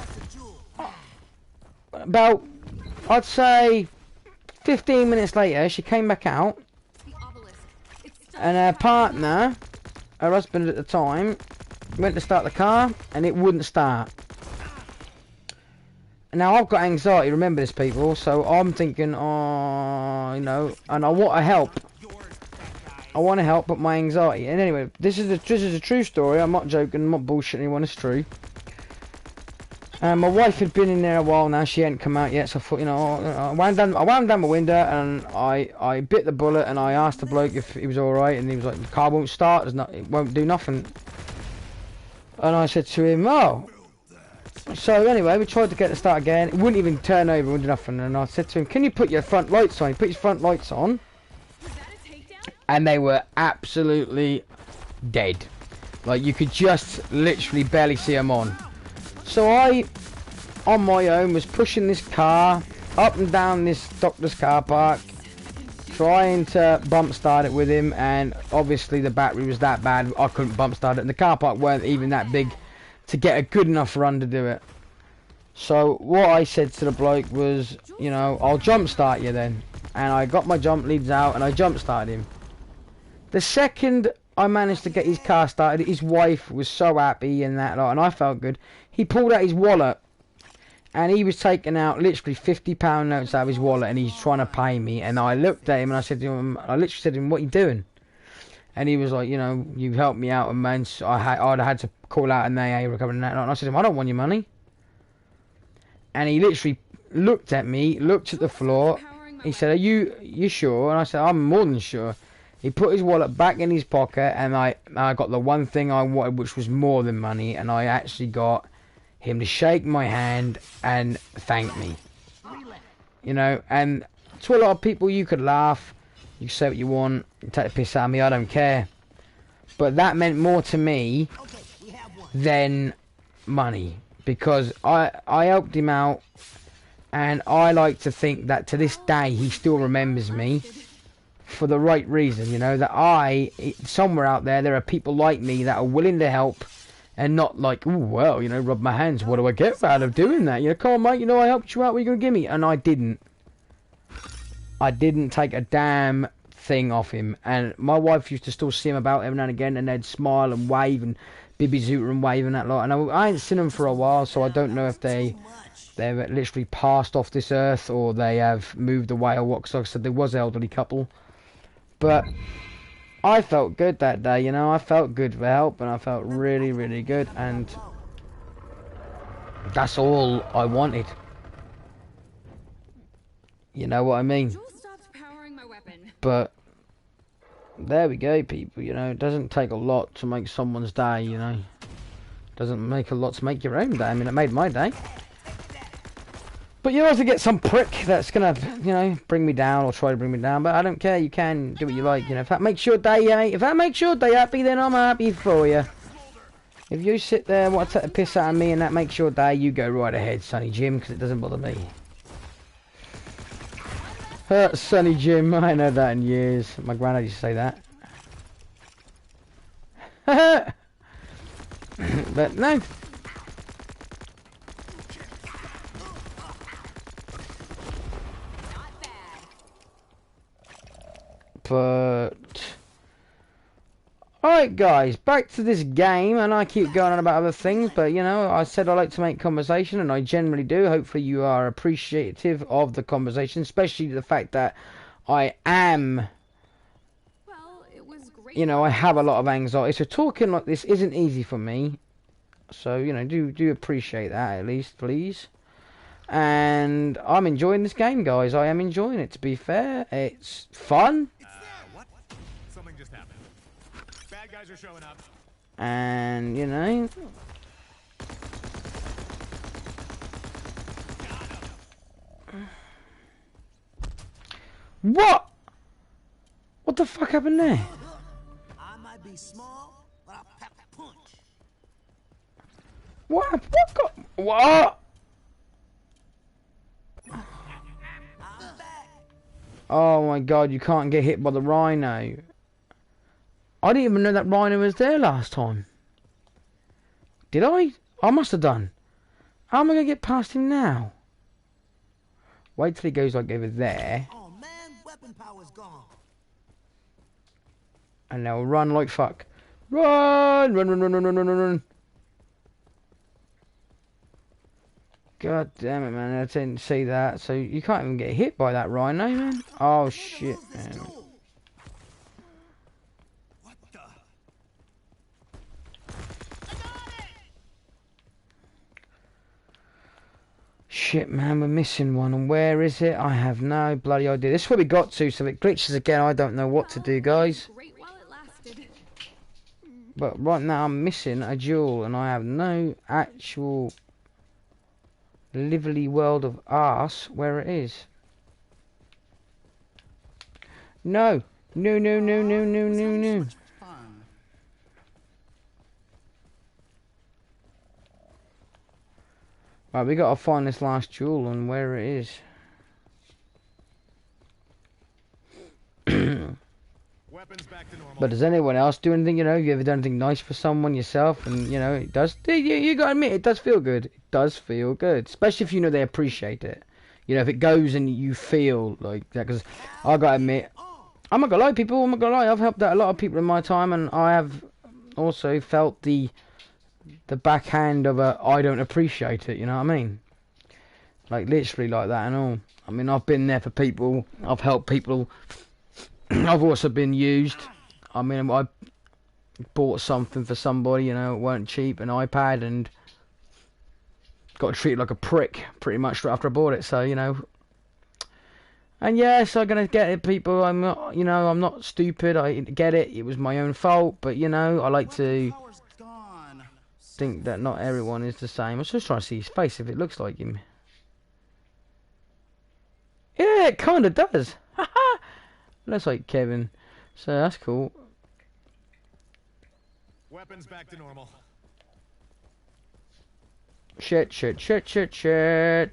about, I'd say, 15 minutes later, she came back out, and her partner, her husband at the time, went to start the car, and it wouldn't start. Now, I've got anxiety, remember this, people, so I'm thinking, oh, you know, and I want to help. I want to help, but my anxiety. And anyway, this is a true story. I'm not joking, I'm not bullshitting anyone, it's true. My wife had been in there a while now. She hadn't come out yet, so I thought, you know, I wound down my window, and I bit the bullet, and I asked the bloke if he was all right, and he was like, the car won't start, it won't do nothing. And I said to him, oh. So anyway, we tried to get it to start again. It wouldn't even turn over, wouldn't do nothing. And I said to him, can you put your front lights on? He put his front lights on, and they were absolutely dead. Like, you could just literally barely see them on. So I, on my own, was pushing this car up and down this doctor's car park, trying to bump start it with him, and obviously the battery was that bad I couldn't bump start it, and the car park weren't even that big to get a good enough run to do it. So what I said to the bloke was, you know, I'll jump start you then. And I got my jump leads out and I jump started him. The second I managed to get his car started, his wife was so happy and that lot, and I felt good. He pulled out his wallet, and he was taking out literally £50 notes out of his wallet, and he's trying to pay me. And I looked at him and I said to him, I literally said to him, what are you doing? And he was like, you know, you helped me out, and man, I'd have had to call out an AA recovery and that lot. And I said to him, I don't want your money. And he literally looked at me, looked at the floor. He said, are you sure? And I said, I'm more than sure. He put his wallet back in his pocket, and I got the one thing I wanted, which was more than money, and I actually got him to shake my hand and thank me. You know, and to a lot of people, you could laugh, you say what you want, you take the piss out of me, I don't care. But that meant more to me than money, because I helped him out And I like to think that to this day he still remembers me for the right reason, you know, that somewhere out there, there are people like me that are willing to help and not like, oh, well, you know, rub my hands, what do I get out of doing that? You know, come on, mate, you know, I helped you out, what are you going to give me? And I didn't. I didn't take a damn thing off him. And my wife used to still see him about every now and again, and they'd smile and wave and Bibby Zooter and wave and that lot. And I ain't seen them for a while, so I don't know if they've literally passed off this earth or they have moved away or what, because like I said, there was an elderly couple. But I felt good that day, you know, I felt good for help, and I felt really, really good, and that's all I wanted. You know what I mean? Jules stopped powering my weapon. But there we go, people, you know, it doesn't take a lot to make someone's day, you know. It doesn't make a lot to make your own day. I mean, it made my day. But you also get some prick that's gonna, you know, bring me down or try to bring me down. But I don't care. You can do what you like. You know, if that makes your day, if that makes your day happy, then I'm happy for you. If you sit there and want to take a piss out of me and that makes your day, you go right ahead, Sonny Jim, because it doesn't bother me. Sonny Jim, I ain't heard that in years. My granddad used to say that. But no. But alright guys, back to this game, and I keep going on about other things, but you know, I said I like to make conversation, and I generally do. Hopefully you are appreciative of the conversation, especially the fact that I am, Well, it was great. you know, I have a lot of anxiety, so talking like this isn't easy for me. So, you know, do appreciate that at least, please. And I'm enjoying this game, guys. I am enjoying it, to be fair. It's fun. What? Something just happened. Bad guys are showing up. And, you know, what? What the fuck happened there? I might be small, but I'll pack a punch. What? What? I'm back. Oh my god, you can't get hit by the rhino. I didn't even know that rhino was there last time. Did I? I must have done. How am I going to get past him now? Wait till he goes like over there. Oh man, weapon power's gone. And now run like fuck. Run! Run, run, run, run, run, run, run, run. God damn it, man. I didn't see that. So you can't even get hit by that rhino, man. Oh, shit, man. What the? Shit, man, we're missing one. And where is it? I have no bloody idea. This is where we got to, so if it glitches again, I don't know what to do, guys. Great while it lasted. But right now, I'm missing a jewel, and I have no actual lively world of arse where it is. No. No, no, no, no, no, no, no. Fun. Right, we gotta find this last jewel and where it is. Weapons back to normal. But does anyone else do anything, you know? You ever done anything nice for someone yourself? And, you know, it does. You gotta admit, it does feel good. It does feel good. Especially if you know they appreciate it. You know, if it goes and you feel like that. Because I gotta admit, I'm not gonna lie, people. I'm not gonna lie. I've helped out a lot of people in my time, and I have also felt the backhand of a I don't appreciate it. You know what I mean? Like literally like that and all. I mean, I've been there for people. I've helped people. I've also been used. I mean, I bought something for somebody. You know, it weren't cheap, an iPad, and got treated like a prick pretty much right after I bought it. So you know. And yes, I'm gonna get it, people. I'm not, you know, I'm not stupid. I get it. It was my own fault, but you know, I like to Power's gone. think that not everyone is the same. I was just trying to see his face if it looks like him. Yeah, it kind of does. Looks like Kevin. So that's cool. Weapons back to normal. Shit, shit, shit, shit, shit.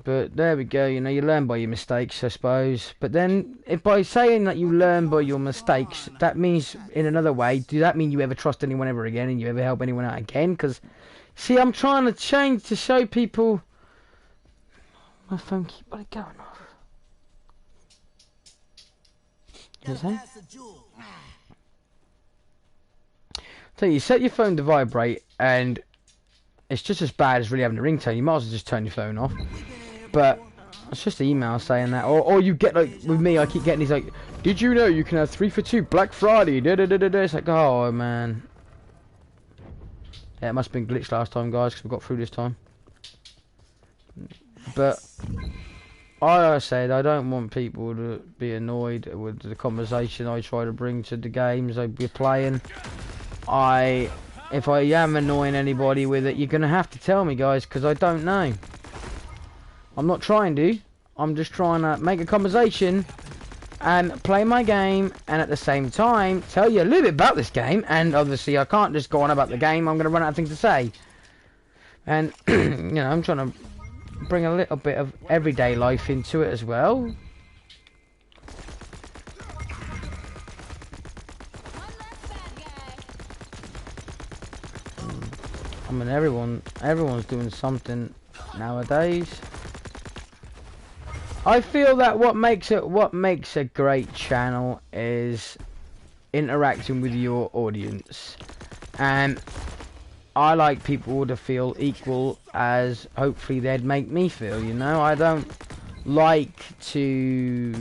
But there we go, you know, you learn by your mistakes, I suppose. But then, if by saying that you learn by your mistakes, that means, in another way, does that mean you ever trust anyone ever again and you ever help anyone out again? Because, see, I'm trying to change to show people... My phone keeps going off. Is it? So you set your phone to vibrate and it's just as bad as really having a ringtone. You might as well just turn your phone off. But it's just an email saying that. Or you get, like, with me, I keep getting these, like, did you know you can have 3 for 2 Black Friday? Da da da da da. It's like, oh man. Yeah, it must have been glitched last time, guys, because we got through this time. But like I said, I don't want people to be annoyed with the conversation I try to bring to the games I'll be playing. If I am annoying anybody with it, you're going to have to tell me, guys, because I don't know. I'm not trying to. I'm just trying to make a conversation and play my game, and at the same time tell you a little bit about this game. And obviously I can't just go on about the game. I'm going to run out of things to say. And you know, I'm trying to bring a little bit of everyday life into it as well. I mean, everyone's doing something nowadays. I feel that what makes a great channel is interacting with your audience, and I like people to feel equal as hopefully they'd make me feel, you know. I don't like to,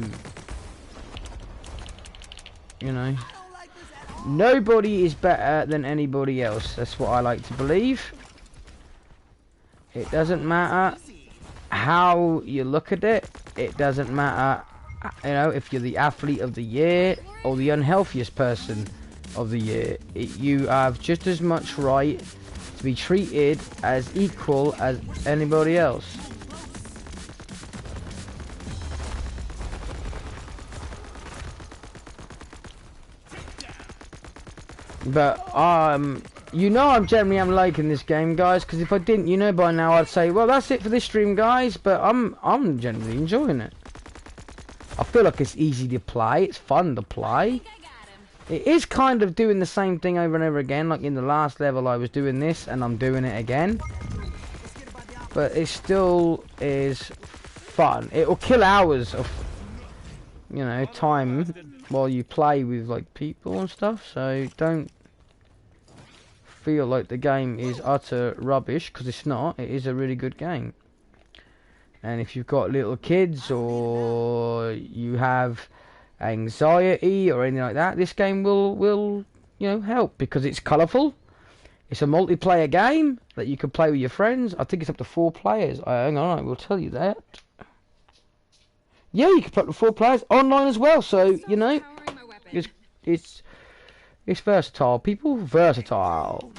you know, nobody is better than anybody else. That's what I like to believe. It doesn't matter how you look at it. It doesn't matter, you know, if you're the athlete of the year or the unhealthiest person of the year. You have just as much right to be treated as equal as anybody else. But you know, I'm liking this game, guys, because if I didn't, you know, by now I'd say, well, that's it for this stream, guys. But I'm generally enjoying it. I feel like it's easy to play. It's fun to play. It is kind of doing the same thing over and over again. Like in the last level, I was doing this, and I'm doing it again. But it still is fun. It will kill hours of, you know, time while you play with like people and stuff. So don't feel like the game is utter rubbish, because it's not. It is a really good game. And if you've got little kids or you have anxiety or anything like that, this game will you know, help, because it's colourful. It's a multiplayer game that you can play with your friends. I think it's up to 4 players. Hang on, I will tell you that. Yeah, you can play up to 4 players online as well. So you know, it's versatile, people. Versatile.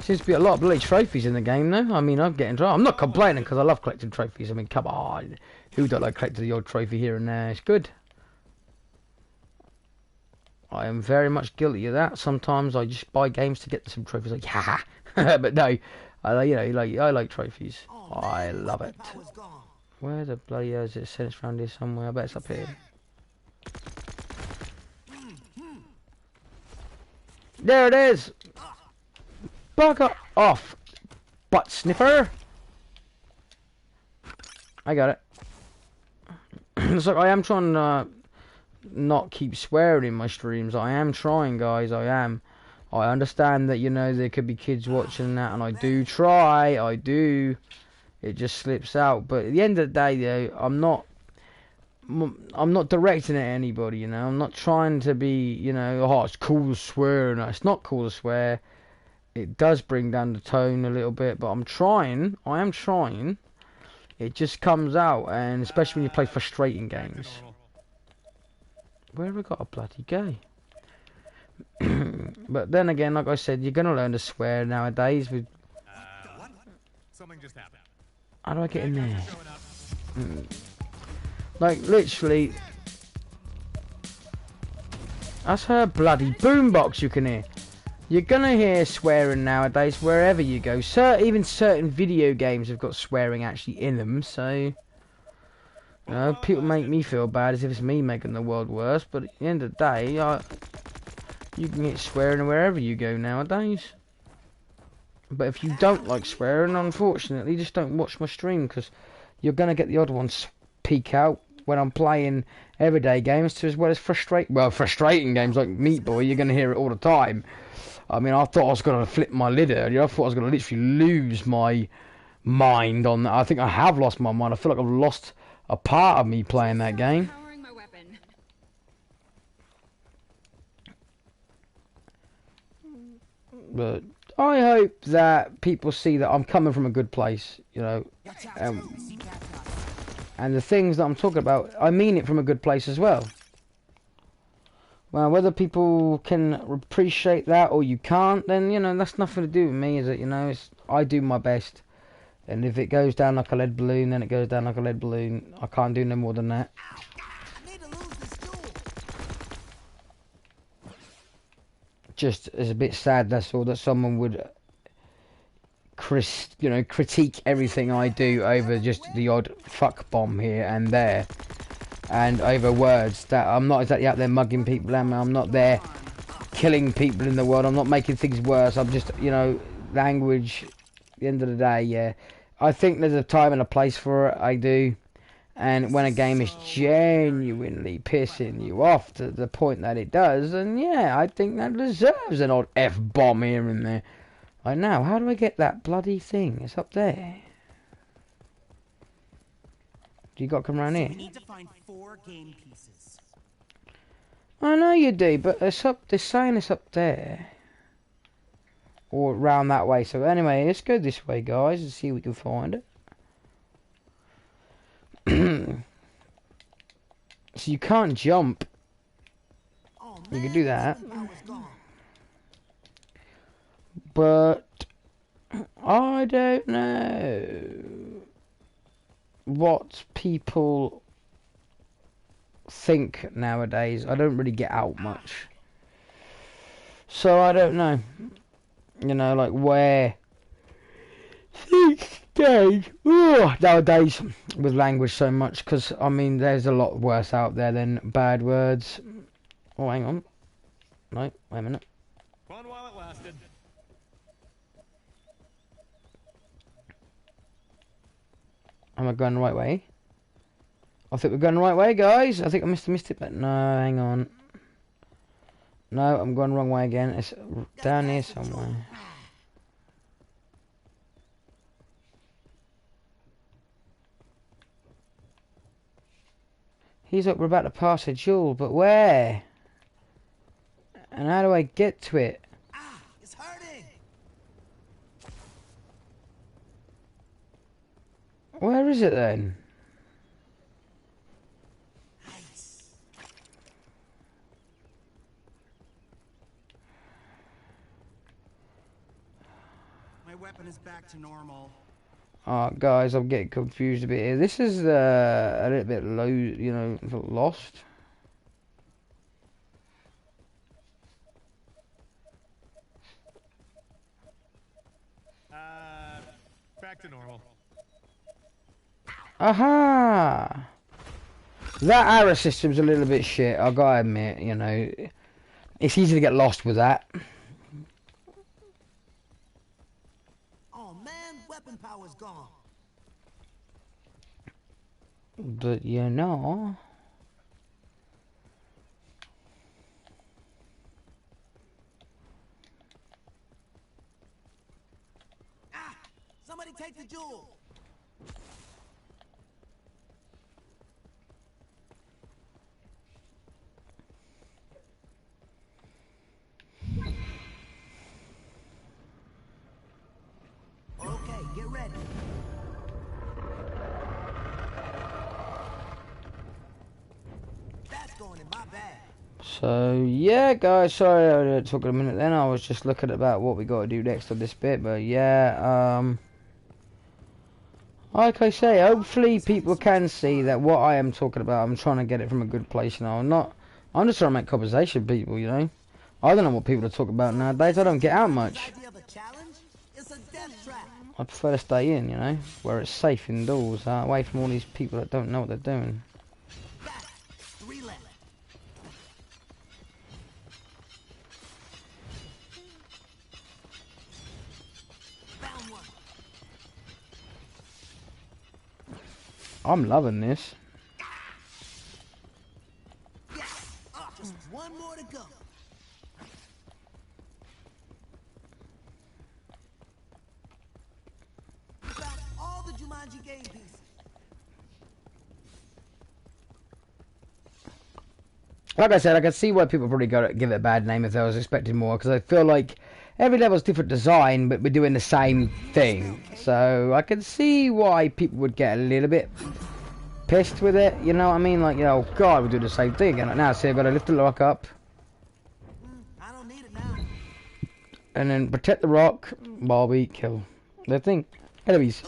Seems to be a lot of bloody trophies in the game though. I mean, I'm getting dry. I'm not complaining, because I love collecting trophies. I mean, come on. Who don't like collecting the odd trophy here and there? It's good. I am very much guilty of that. Sometimes I just buy games to get some trophies. Like, yeah. But no, I like trophies. I love it. Where the bloody hell is it? It's around here somewhere. I bet it's up here. There it is. Bugger off, butt sniffer. I got it. So I am trying to not keep swearing in my streams. I am trying, guys. I am. I understand that, you know, there could be kids watching that, and I do try. I do. It just slips out. But at the end of the day, though, I'm not directing it at anybody. You know, I'm not trying to be, you know, oh, it's cool to swear. No, it's not cool to swear. It does bring down the tone a little bit, but I'm trying. I am trying. It just comes out, and especially when you play frustrating games. Where have I got a bloody gay? But then again, like I said, you're gonna learn to swear nowadays. With Something just happened. how do I get in there? Like literally, that's her bloody boombox you can hear. You're gonna hear swearing nowadays wherever you go. Even certain video games have got swearing actually in them, so... You know, people make me feel bad as if it's me making the world worse, but at the end of the day, you can get swearing wherever you go nowadays. But if you don't like swearing, unfortunately, just don't watch my stream, because you're gonna get the odd ones peek out when I'm playing everyday games, as well as frustrating games like Meat Boy. You're gonna hear it all the time. I mean, I thought I was going to flip my lid earlier. I thought I was going to literally lose my mind on that. I think I have lost my mind. I feel like I've lost a part of me playing that game. Powering my weapon. But I hope that people see that I'm coming from a good place, you know. And the things that I'm talking about, I mean it from a good place as well. Well, whether people can appreciate that or you can't, then, you know, that's nothing to do with me, is it? You know, I do my best. And if it goes down like a lead balloon, then it goes down like a lead balloon. I can't do no more than that. Just it's a bit sad, that's all, that someone would, critique everything I do over just the odd fuck bomb here and there. And over words that I'm not exactly out there mugging people, I'm not there killing people in the world, I'm not making things worse, I'm just, you know, language, at the end of the day, yeah. I think there's a time and a place for it, I do. And when a game is genuinely pissing you off to the point that it does, then yeah, I think that deserves an odd F-bomb here and there. Right now, how do I get that bloody thing? It's up there. Do you got to come around here? We need to find 4 game pieces. I know you do, but it's up. They're saying it's up there, or round that way. So anyway, let's go this way, guys, and see if we can find it. So you can't jump. Oh, You can do that, power's gone. but I don't know what people think nowadays. I don't really get out much, so I don't know, you know, like where these days, nowadays with language so much, because I mean there's a lot worse out there than bad words. Oh, hang on, no, wait a minute. Fun while it lasted. Am I going the right way? I think we're going the right way, guys. I think I missed it, but no, hang on. No, I'm going the wrong way again. It's down here somewhere. He's up, we're about to pass a jewel, but where? And how do I get to it? Ah, it's hurting. Where is it then? Nice. My weapon is back to normal. Oh, guys, I'm getting confused a bit here. This is a little bit low, you know, lost. Back to normal. Aha! That arrow system's a little bit shit, I gotta admit, you know. It's easy to get lost with that. Oh man, weapon power's gone. But, you know... Ah, somebody take the jewel. Okay, get ready. That's going in my bag. So, yeah, guys, sorry I took a minute then. I was just looking about what we got to do next on this bit, but yeah, like I say, hopefully people can see that what I am talking about, I'm trying to get it from a good place, you know. I'm just trying to make conversation with people, you know. I don't know what people are talking about nowadays. I don't get out much. Idea of a challenge? It's a death trap. I prefer to stay in, you know, where it's safe indoors, away from all these people that don't know what they're doing. Back. 3 left. Found one. I'm loving this. Yes. Just one more to go. Found all the Jumanji game pieces. Like I said, I can see why people probably give it a bad name if they was expecting more, because I feel like every level's different design, but we're doing the same thing. So I can see why people would get a little bit pissed with it. You know what I mean? Like, you know, God, we do the same thing. And now, see, I've got to lift the rock up, I don't need it now. and then protect the rock while we kill the thing. Enemies.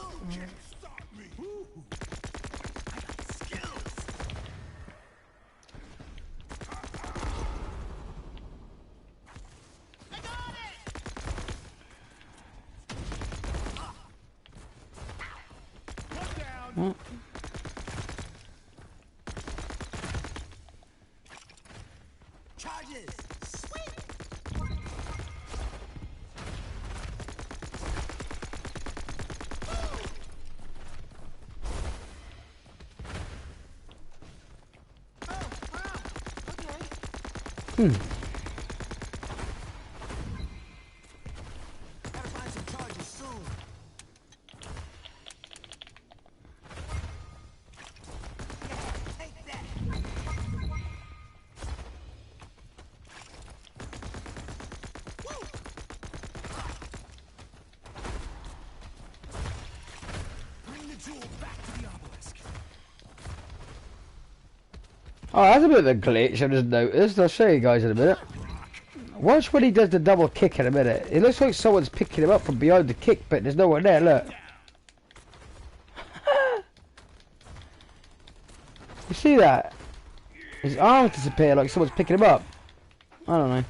Down. Charges. Sweet. Hmm. Gotta find some charges soon. Take that. Bring the jewel back to the obelisk. Oh, that's a bit of a glitch I just noticed. I'll show you guys in a minute. Watch when he does the double kick in a minute. It looks like someone's picking him up from behind the kick, but there's no one there, look. You see that? His arms disappear like someone's picking him up. I don't know.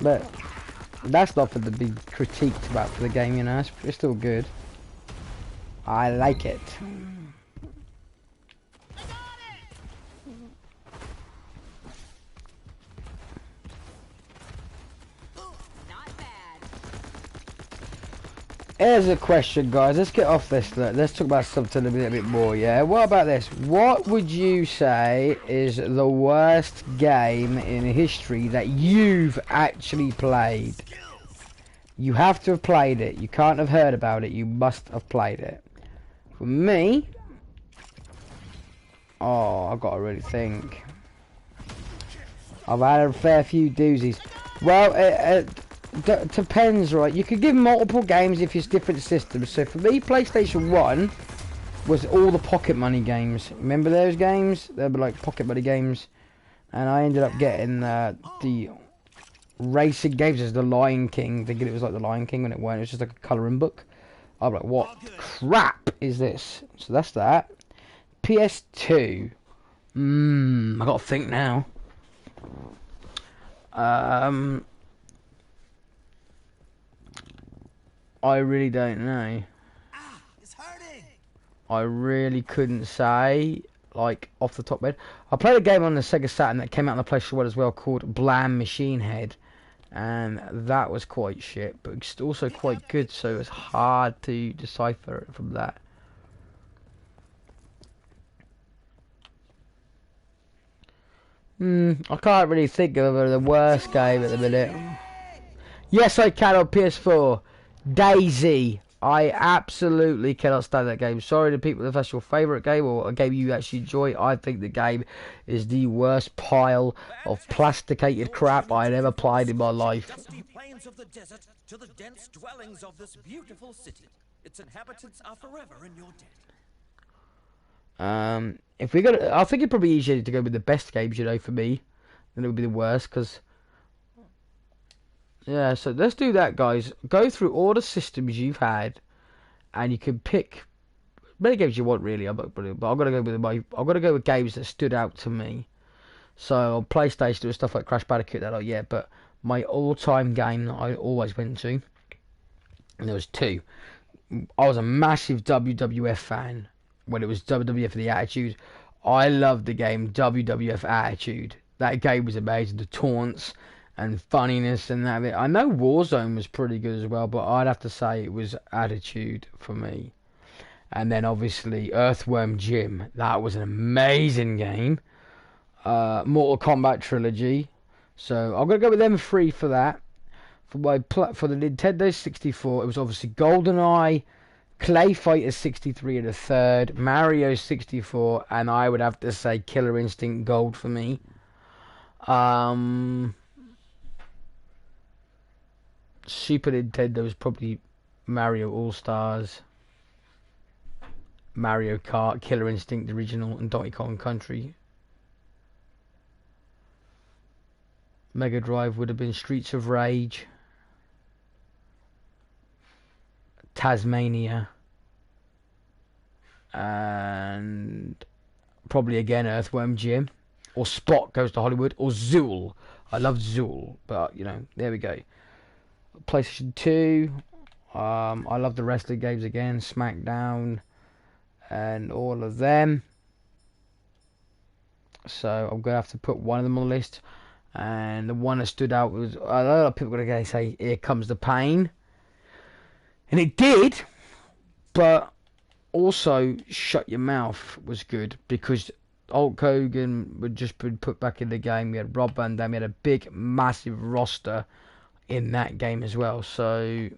But that's nothing to be critiqued about for the game, you know. It's still good. I like it. Not bad. Here's a question, guys. Let's get off this. Let's talk about something a little bit more, yeah? What about this? What would you say is the worst game in history that you've actually played? You have to have played it. You can't have heard about it. You must have played it. For me... Oh, I've got to really think. I've had a fair few doozies. Well, it depends, right? You could give multiple games if it's different systems. So for me, PlayStation 1 was all the pocket money games. Remember those games? They were like pocket money games. And I ended up getting the racing games as the Lion King, thinking it was like the Lion King when it weren't. It was just like a colouring book. I'm like, what crap is this? So that's that. PS2. I gotta think now. I really don't know. Ah, it's hurting. I really couldn't say, like, off the top of my head. I played a game on the Sega Saturn that came out on the PlayStation 1 as well called Blam Machine Head. And that was quite shit, but it's also quite good, so it's hard to decipher it from that. I can't really think of the worst game at the minute. Yes, I can on PS4. Daisy. I absolutely cannot stand that game. Sorry to people if that's your favourite game or a game you actually enjoy. I think the game is the worst pile of plasticated crap I had ever played in my life. Dusty plains of the desert to the dense dwellings of this beautiful city. Its inhabitants are forever in your debt. If we got, I think it'd probably be easier to go with the best games, you know, for me, than it would be the worst, because yeah. So let's do that, guys. Go through all the systems you've had, and you can pick many games you want. Really, but I'm gonna go with I've got to go with games that stood out to me. So on PlayStation there was stuff like Crash Bandicoot that yeah, but my all-time game that I always went to, and there was two. I was a massive WWF fan when it was WWF for the Attitude. I loved the game WWF Attitude. That game was amazing. The taunts and funniness and that. I know Warzone was pretty good as well, but I'd have to say it was Attitude for me. And then obviously Earthworm Jim. That was an amazing game. Mortal Kombat Trilogy. So I'm gonna go with them three for that. For the Nintendo 64, it was obviously GoldenEye, Clay Fighter 63 at a third, Mario 64, and I would have to say Killer Instinct Gold for me. Super Nintendo was probably Mario All Stars, Mario Kart, Killer Instinct original, and Donkey Kong Country. Mega Drive would have been Streets of Rage, Tasmania, and probably again Earthworm Jim, or Spot Goes to Hollywood, or Zool. I loved Zool, but you know, there we go. PlayStation 2, I love the wrestling games again, SmackDown, and all of them. So I'm gonna have to put one of them on the list. And the one that stood out was, a lot of people are going to say, Here Comes the Pain. And it did, but also Shut Your Mouth was good because Hulk Hogan had just been put back in the game. We had Rob Van Dam, we had a big, massive roster in that game as well. So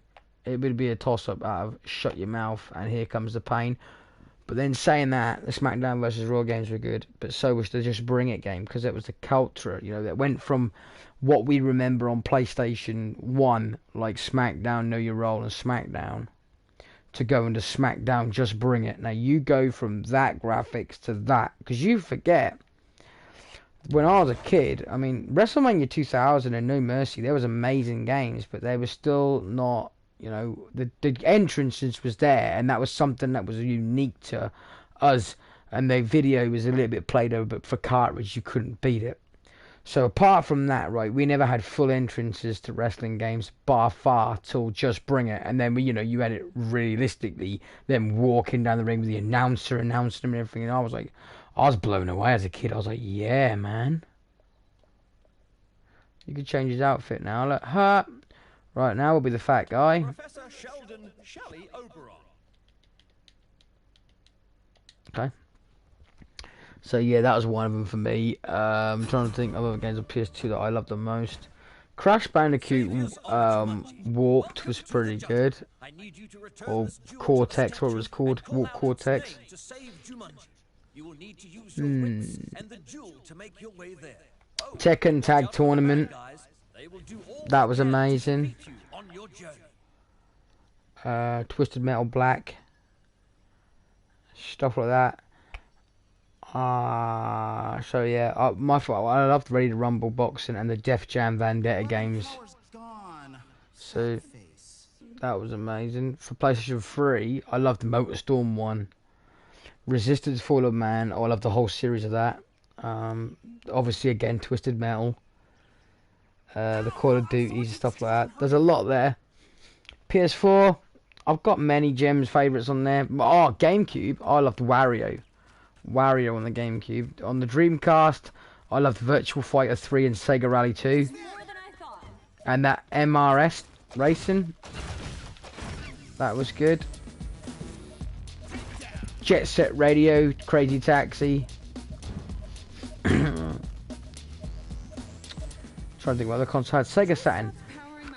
it would be a toss-up out of Shut Your Mouth and Here Comes the Pain. But then saying that, the SmackDown versus Raw games were good, but so was the Just Bring It game, because it was the culture, you know, that went from what we remember on PlayStation 1, like SmackDown, Know Your Role, and SmackDown, to going to SmackDown, Just Bring It. Now, you go from that graphics to that, because you forget, when I was a kid, I mean, WrestleMania 2000 and No Mercy, there was amazing games, but they were still not, you know, the entrances was there, and that was something that was unique to us, and the video was a little bit played over, but for cartridge you couldn't beat it. So apart from that, right, we never had full entrances to wrestling games bar far till Just Bring It, and then you know, you had it realistically them walking down the ring with the announcer announcing them and everything, and I was blown away as a kid. I was like, yeah, man, you could change his outfit now. Look, right now will be the fat guy. Professor Sheldon Shelley Oberon. Okay. So yeah, that was one of them for me. I'm trying to think of other games on PS2 that I love the most. Crash Bandicoot Warped was pretty good. Or Cortex, what it was called? Warp Cortex. Tekken Tag Tournament. That was amazing. Twisted Metal Black. Stuff like that. So yeah, I loved Ready to Rumble boxing and the Def Jam Vendetta games. So that was amazing. For PlayStation 3, I loved the MotorStorm one. Resistance Fall of Man, I loved the whole series of that. Obviously again, Twisted Metal. The Call of Duties, stuff like that. There's a lot there. PS4, I've got many gems favourites on there. Oh, GameCube, I loved Wario. Wario on the GameCube. On the Dreamcast, I loved Virtual Fighter 3 and Sega Rally 2. And that MRS racing, that was good. Jet Set Radio, Crazy Taxi. Trying to think what other console had. Sega Saturn.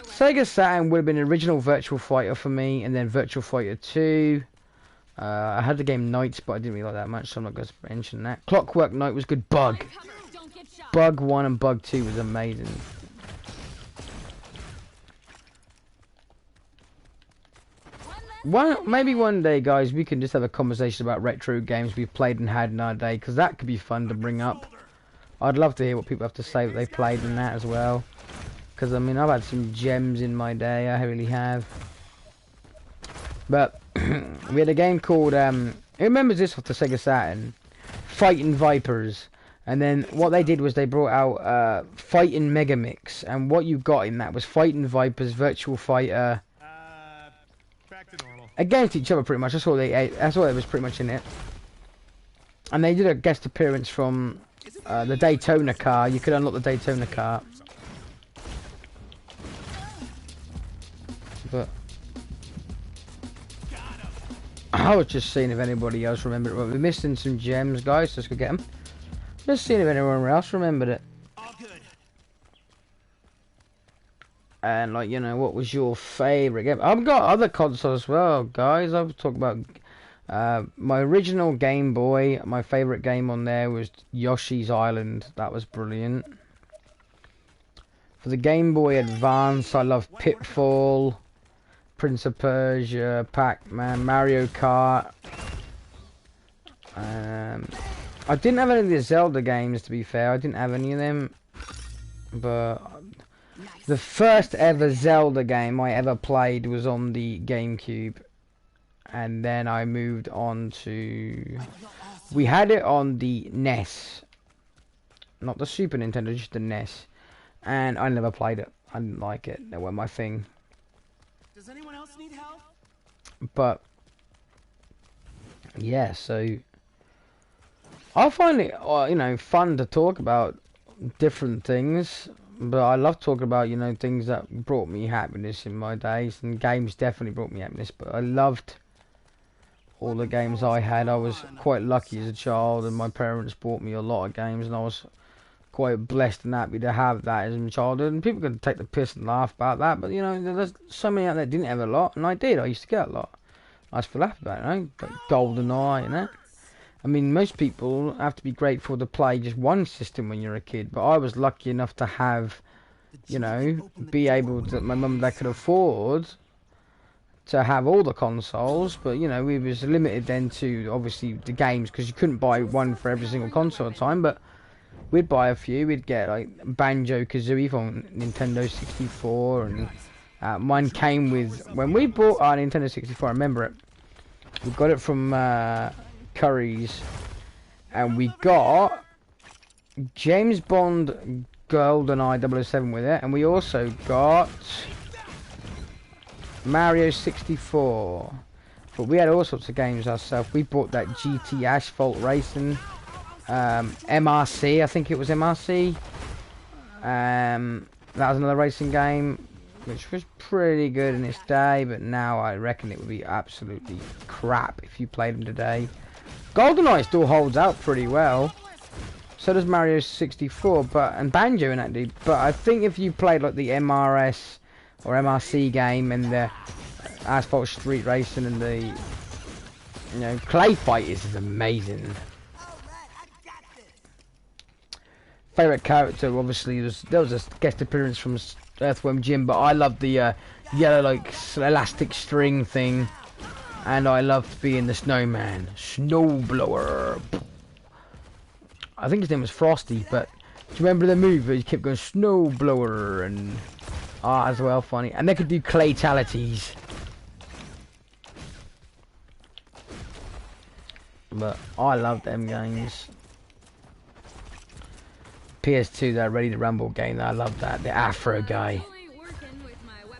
Sega Saturn would have been an original Virtual Fighter for me, and then Virtual Fighter 2. I had the game Knights, but I didn't really like that much, so I'm not going to mention that. Clockwork Knight was good. Bug 1 and Bug 2 was amazing. Maybe one day, guys, we can just have a conversation about retro games we've played and had in our day, because that could be fun to bring up. I'd love to hear what people have to say that they played in that as well. Because, I mean, I've had some gems in my day, I really have. But, we had a game called, who remembers this off the Sega Saturn? Fighting Vipers. And then what they did was they brought out Fighting Mega Mix, and what you got in that was Fighting Vipers, Virtual Fighter, Back to normal. against each other pretty much. That's all that's all that was pretty much in it. And they did a guest appearance from the Daytona car. You could unlock the Daytona car. But I was just seeing if anybody else remembered it. Well, we're missing some gems, guys. Let's go get them. Just seeing if anyone else remembered it. All good. And like, you know, what was your favourite game? I've got other consoles as well, guys. I've talked about my original Game Boy. My favourite game on there was Yoshi's Island. That was brilliant. For the Game Boy Advance, I love Pitfall, Prince of Persia, Pac-Man, Mario Kart. I didn't have any of the Zelda games, to be fair. I didn't have any of them. But the first ever Zelda game I ever played was on the GameCube. And then I moved on to... We had it on the NES. Not the Super Nintendo, just the NES. And I never played it. I didn't like it. That wasn't my thing. Does anyone else need help? But yeah, so I find it, you know, fun to talk about different things. But I love talking about, you know, things that brought me happiness in my days, and games definitely brought me happiness. But I loved all the games I had. I was quite lucky as a child, and my parents bought me a lot of games, and I was quite blessed and happy to have that as a childhood. And people can take the piss and laugh about that, but you know, there's so many out there that didn't have a lot, and I did. I used to get a lot. I just feel happy about it, you know, like GoldenEye and that. I mean, most people have to be grateful to play just one system when you're a kid, but I was lucky enough to have, you know, be able to, my mum and dad could afford to have all the consoles, but you know, we was limited then to obviously the games, because you couldn't buy one for every single console at the time, but we'd buy a few. We'd get like Banjo-Kazooie from Nintendo 64, and mine came with, when we bought our Nintendo 64, I remember it, we got it from Curry's, and we got James Bond GoldenEye 007 with it, and we also got Mario 64. But we had all sorts of games ourselves. We bought that GT Asphalt Racing, MRC, I think it was MRC. That was another racing game, which was pretty good in its day, but now I reckon it would be absolutely crap if you played them today. GoldenEye still holds out pretty well. So does Mario 64, and Banjo and that dude. But I think if you played like the MRS or MRC game and the Asphalt Street Racing and the, you know, Clay Fighters is amazing. Favorite character, obviously, there was a guest appearance from Earthworm Jim, but I loved the yellow like elastic string thing, and I loved being the snowman, Snowblower. I think his name was Frosty, but do you remember the move where he kept going Snowblower, and as well, funny, and they could do claytalities. But I love them games. PS2, that Ready to Rumble game, I love that. The Afro guy.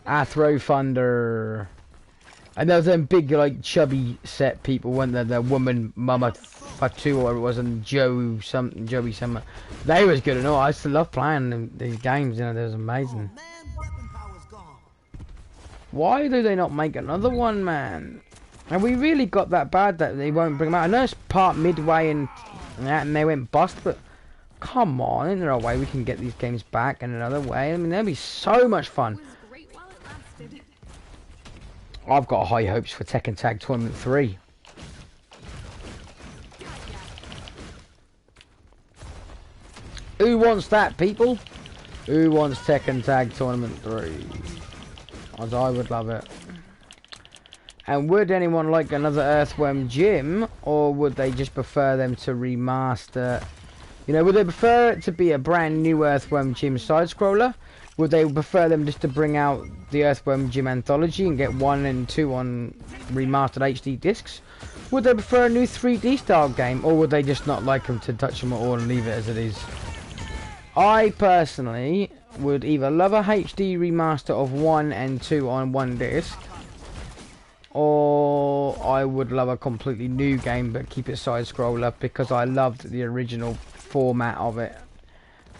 Afro Thunder. And there was them big, like, chubby set people, weren't there? The woman, Mama Fatu, or whatever it was, and Joey something. They was good and all. I used to love playing these games, you know, they was amazing. Why do they not make another one, man? And we really got that bad that they won't bring them out. I know it's part midway and they went bust, but come on, isn't there a way we can get these games back in another way? I mean, that'd be so much fun. I've got high hopes for Tekken Tag Tournament 3. Who wants that, people? Who wants Tekken Tag Tournament 3? As I would love it. And would anyone like another Earthworm Jim, or would they just prefer them to remaster? You know, would they prefer it to be a brand new Earthworm Jim side-scroller, Would they prefer them just to bring out the Earthworm Jim anthology and get 1 and 2 on remastered HD discs? Would they prefer a new 3D style game, or would they just not like them to touch them at all and leave it as it is? I personally would either love a HD remaster of 1 and 2 on one disc, or I would love a completely new game but keep it side scroller, because I loved the original format of it.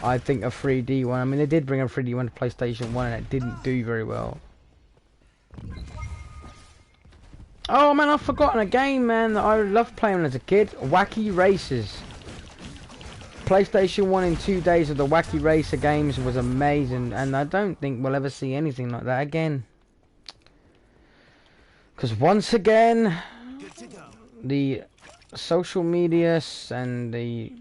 I think a 3D one, I mean they did bring a 3D one to PlayStation 1 and it didn't do very well. Oh man, I've forgotten a game, man, that I loved playing as a kid. Wacky Races. PlayStation 1 in 2 days of the Wacky Racer games was amazing, and I don't think we'll ever see anything like that again. Because once again, the social media and the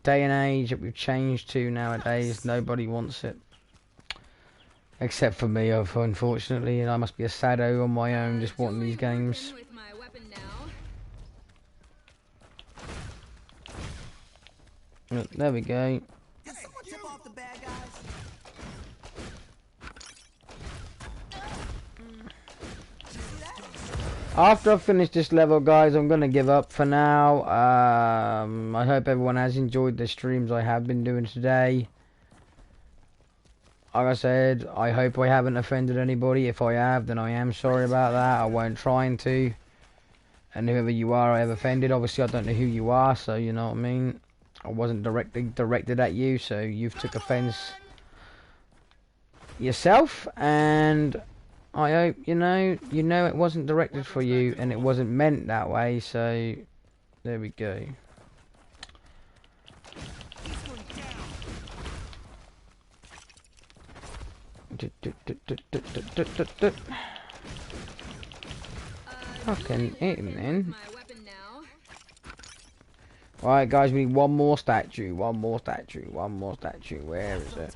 day and age that we've changed to nowadays, nobody wants it. Except for me, unfortunately, and I must be a sado on my own just wanting these games. There we go. Did someone tip off the bad guys? After I finish this level, guys, I'm going to give up for now. I hope everyone has enjoyed the streams I have been doing today. Like I said, I hope I haven't offended anybody. If I have, then I am sorry about that. I won't try to. And whoever you are I have offended, obviously I don't know who you are, so you know what I mean. I wasn't directed at you, so you've took offence yourself, and I hope you know it wasn't directed for you, and it wasn't meant that way, so there we go. Fucking hitting then. Alright guys, we need one more statue, one more statue. Where is it?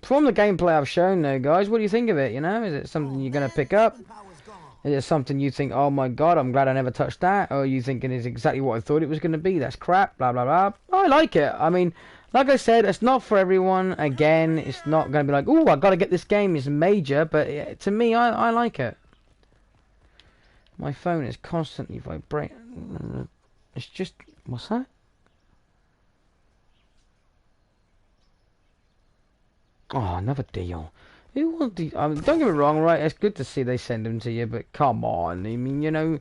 From the gameplay I've shown though, guys, what do you think of it, you know? Is it something you're going to pick up? Is it something you think, oh my god, I'm glad I never touched that? Or are you thinking it's exactly what I thought it was going to be? That's crap, blah blah blah. I like it. I mean, like I said, it's not for everyone. Again, it's not going to be like, oh, I've got to get this game, it's major. But to me, I like it. My phone is constantly vibrating. It's just... What's that? Oh, another deal. Who wants the... I mean, don't get me wrong, right? It's good to see they send them to you, but come on. I mean, you know,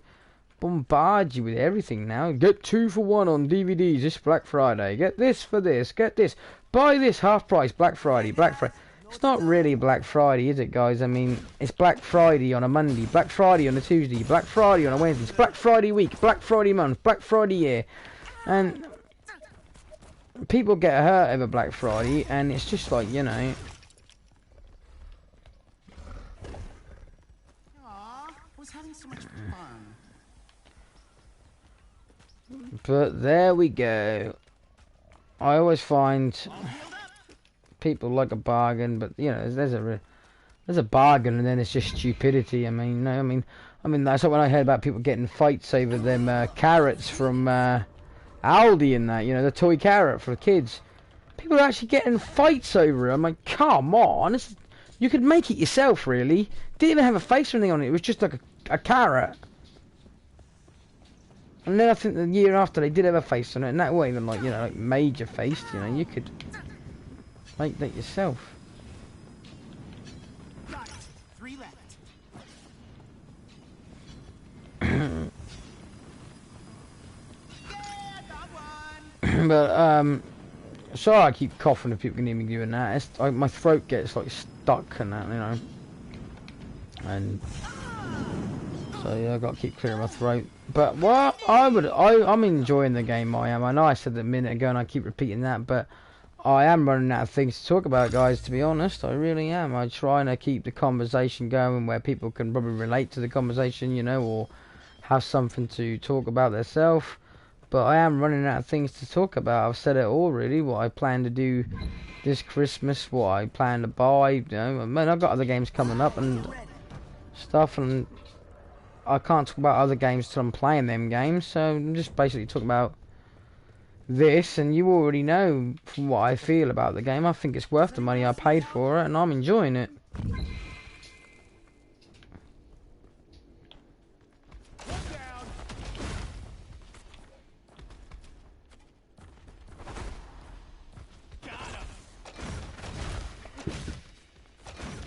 bombard you with everything now. Get 2 for 1 on DVDs this Black Friday. Get this for this. Get this. Buy this half price Black Friday. Black Friday. It's not really Black Friday, is it, guys? I mean, it's Black Friday on a Monday, Black Friday on a Tuesday, Black Friday on a Wednesday, it's Black Friday week, Black Friday month, Black Friday year. And people get hurt over Black Friday, and it's just like, you know... Aw, was having so much fun. But there we go. I always find... people like a bargain, but you know, there's a bargain, and then it's just stupidity. I mean, no, I mean that's like when I heard about people getting fights over them carrots from Aldi and that, you know, the toy carrot for the kids. People are actually getting fights over it. I'm like, come on, you could make it yourself, really. Didn't even have a face or anything on it. It was just like a carrot. And then I think the year after they did have a face on it, and that wasn't even like, you know, like major face. You know, you could make that yourself. Got it. 3 left. Yeah, got one. But sorry I keep coughing if people can hear me doing that. It's like my throat gets like stuck and that, you know. And so yeah, I got to keep clearing my throat. But what I'm enjoying the game. I am. I know I said that a minute ago, and I keep repeating that, but I am running out of things to talk about, guys, to be honest. I really am. I'm trying to keep the conversation going where people can probably relate to the conversation, you know, or have something to talk about themselves. But I am running out of things to talk about. I've said it all, really. What I plan to do this Christmas, what I plan to buy, you know. I mean, I've got other games coming up and stuff, and I can't talk about other games till I'm playing them games. So I'm just basically talking about this, and you already know from what I feel about the game. I think it's worth the money I paid for it, and I'm enjoying it.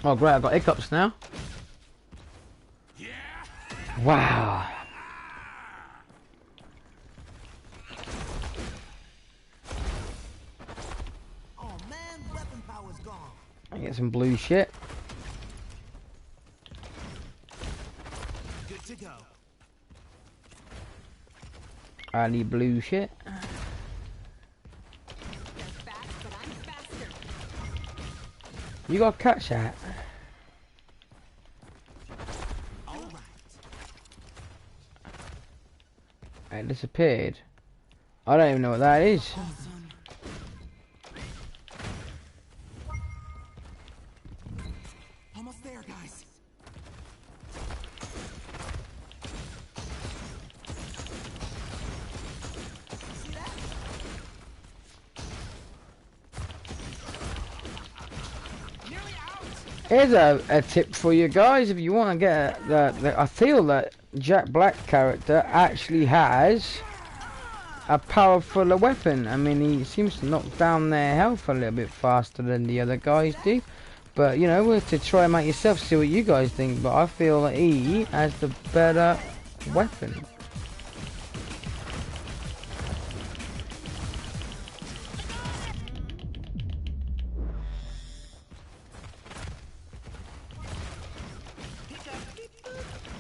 Oh great, I've got hiccups now. Wow. Oh man, weapon power's gone. I get some blue shit. Good to go. I need blue shit. They're fast, but I'm faster. You got a catch that. All right. It disappeared. I don't even know what that is. Almost there, guys. See that? Nearly out. Here's a tip for you guys. If you want to get I feel that Jack Black character actually has a powerful weapon. I mean, he seems to knock down their health a little bit faster than the other guys do. But, you know, we're to try and make yourself see what you guys think. But I feel that he has the better weapon.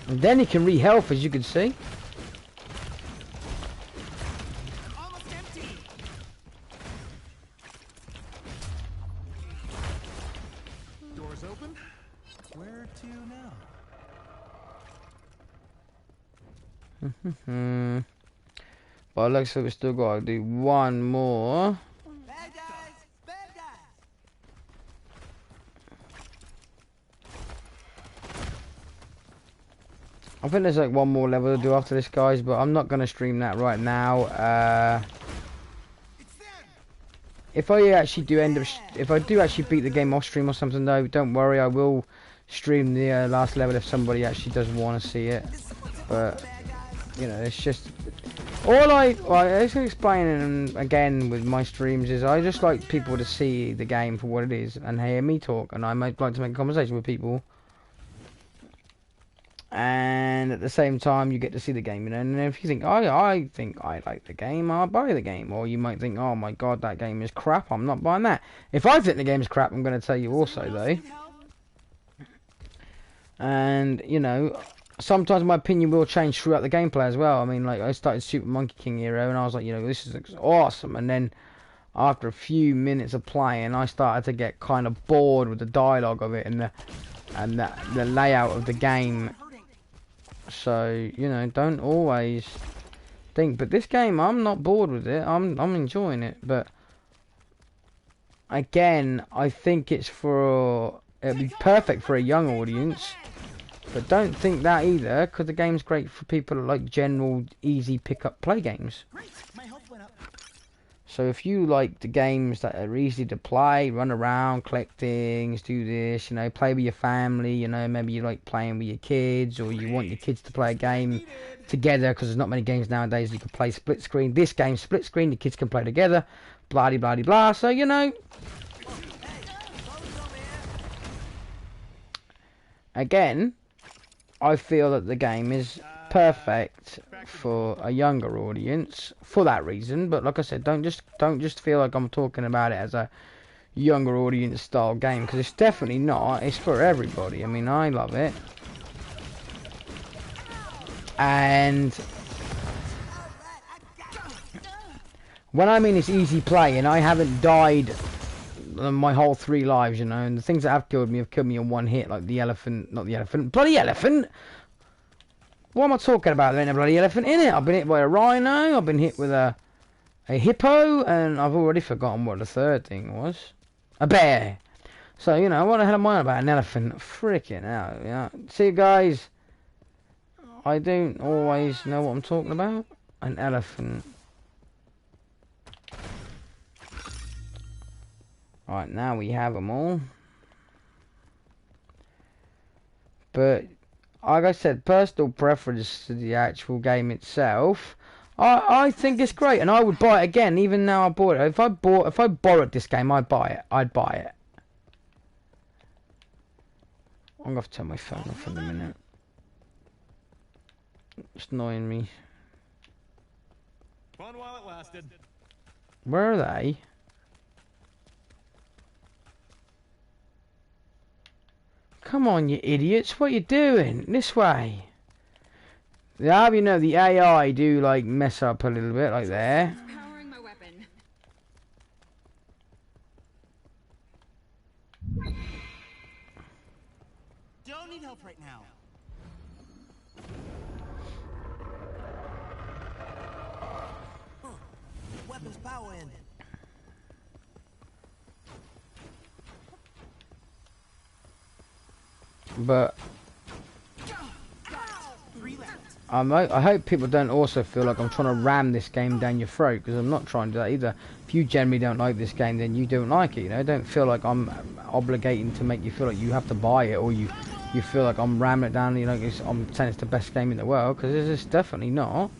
And then he can re-health, as you can see. Almost empty. Doors open. Where to now? But it looks like we still got to do one more. Bad guys. Bad guys. I think there's like one more level to do after this, guys, but I'm not going to stream that right now. It's them. If I actually do if I do actually beat the game off stream or something, though, don't worry, I will stream the last level if somebody actually does want to see it. But you know, it's just all I was explaining again with my streams is I just like people to see the game for what it is and hear me talk, and I might like to make a conversation with people. And at the same time, you get to see the game, you know. And if you think, oh, I think I like the game, I'll buy the game. Or you might think, oh my god, that game is crap, I'm not buying that. If I think the game is crap, I'm going to tell you also, though. And, you know, sometimes my opinion will change throughout the gameplay as well. I mean, like, I started Super Monkey King Hero, and I was like, you know, this is awesome. And then, after a few minutes of playing, I started to get kind of bored with the dialogue of it and the layout of the game. So, you know, don't always think. But this game, I'm not bored with it. I'm enjoying it. But again, I think it'll be perfect for a young audience. But don't think that either, because the game's great for people that like general, easy pick-up play games. Great. My health went up. So if you like the games that are easy to play, run around, collect things, do this, you know, play with your family, you know, maybe you like playing with your kids, or you want your kids to play a game together, because there's not many games nowadays you can play split screen. This game's split screen, the kids can play together, blah blah blah blah. So, you know, again, I feel that the game is perfect for a younger audience for that reason. But like I said, don't just feel like I'm talking about it as a younger audience style game, because it's definitely not. It's for everybody. I mean, I love it. And when I mean it's easy play, and I haven't died my whole 3 lives, you know, and the things that have killed me in one hit, like the elephant, not the elephant, bloody elephant! What am I talking about? There ain't a bloody elephant in it. I've been hit by a rhino, I've been hit with a hippo, and I've already forgotten what the third thing was. A bear. So, you know, what the hell am I about? An elephant. Freaking hell, yeah. See, guys, I don't always know what I'm talking about. An elephant. Right, now we have them all. But, like I said, personal preference to the actual game itself, I think it's great, and I would buy it again, even now I bought it. If I borrowed this game, I'd buy it. I'd buy it. I'm gonna have to turn my phone off in a minute. It's annoying me. Fun while it lasted. Where are they? Come on, you idiots! What you doing? This way. Yeah, you know the AI do like mess up a little bit, like there. Powering my weapon. Don't need help right now. Weapons power in. But I hope people don't also feel like I'm trying to ram this game down your throat, because I'm not trying to do that either. If you generally don't like this game, then you don't like it, you know. Don't feel like I'm obligating to make you feel like you have to buy it, or you feel like I'm ramming it down, you know, I'm saying it's the best game in the world, because it's definitely not.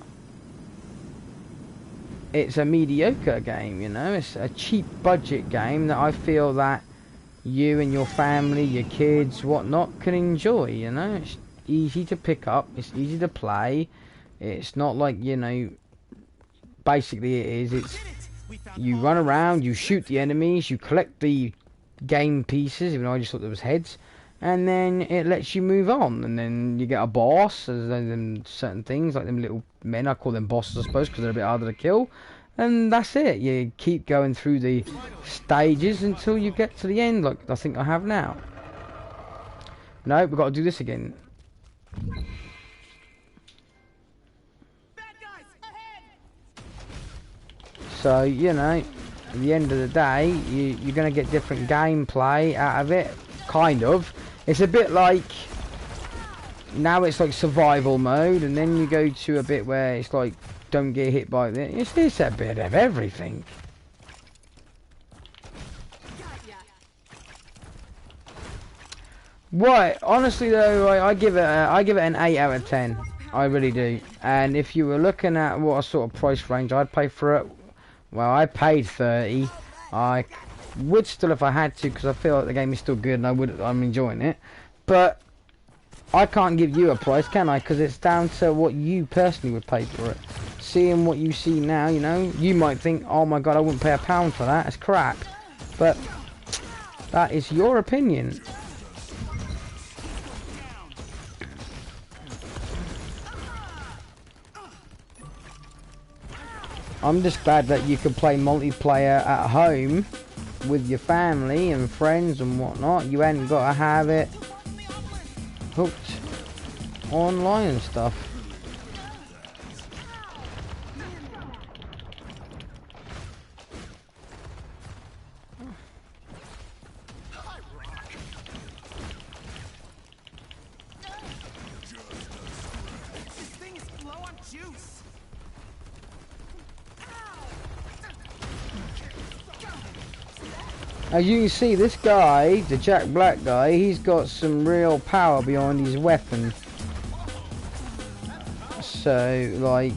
It's a mediocre game, you know. It's a cheap budget game that I feel that you and your family, your kids, whatnot, can enjoy, you know. It's easy to pick up, it's easy to play. It's not like, you know, basically it's you run around, you shoot the enemies, you collect the game pieces, even though I just thought there was heads, and then it lets you move on, and then you get a boss. There's them certain things like them little men, I call them bosses I suppose, because they're a bit harder to kill, and that's it. You keep going through the stages until you get to the end, like I think I have now. No, we've got to do this again. So, you know, at the end of the day, you're going to get different gameplay out of it, kind of. It's a bit like, now it's like survival mode, and then you go to a bit where it's like, don't get hit by this. It's a bit of everything. Right, honestly though, I give it an 8 out of 10. I really do. And if you were looking at what sort of price range I'd pay for it, well, I paid 30. I would still if I had to, because I feel like the game is still good and I'm enjoying it. But I can't give you a price, can I? Because it's down to what you personally would pay for it. Seeing what you see now, you know, you might think, oh my god, I wouldn't pay £1 for that. It's crap. But that is your opinion. I'm just glad that you can play multiplayer at home with your family and friends and whatnot. You ain't got to have it hooked online and stuff. As you can see, this guy, the Jack Black guy, he's got some real power behind his weapon. So, like,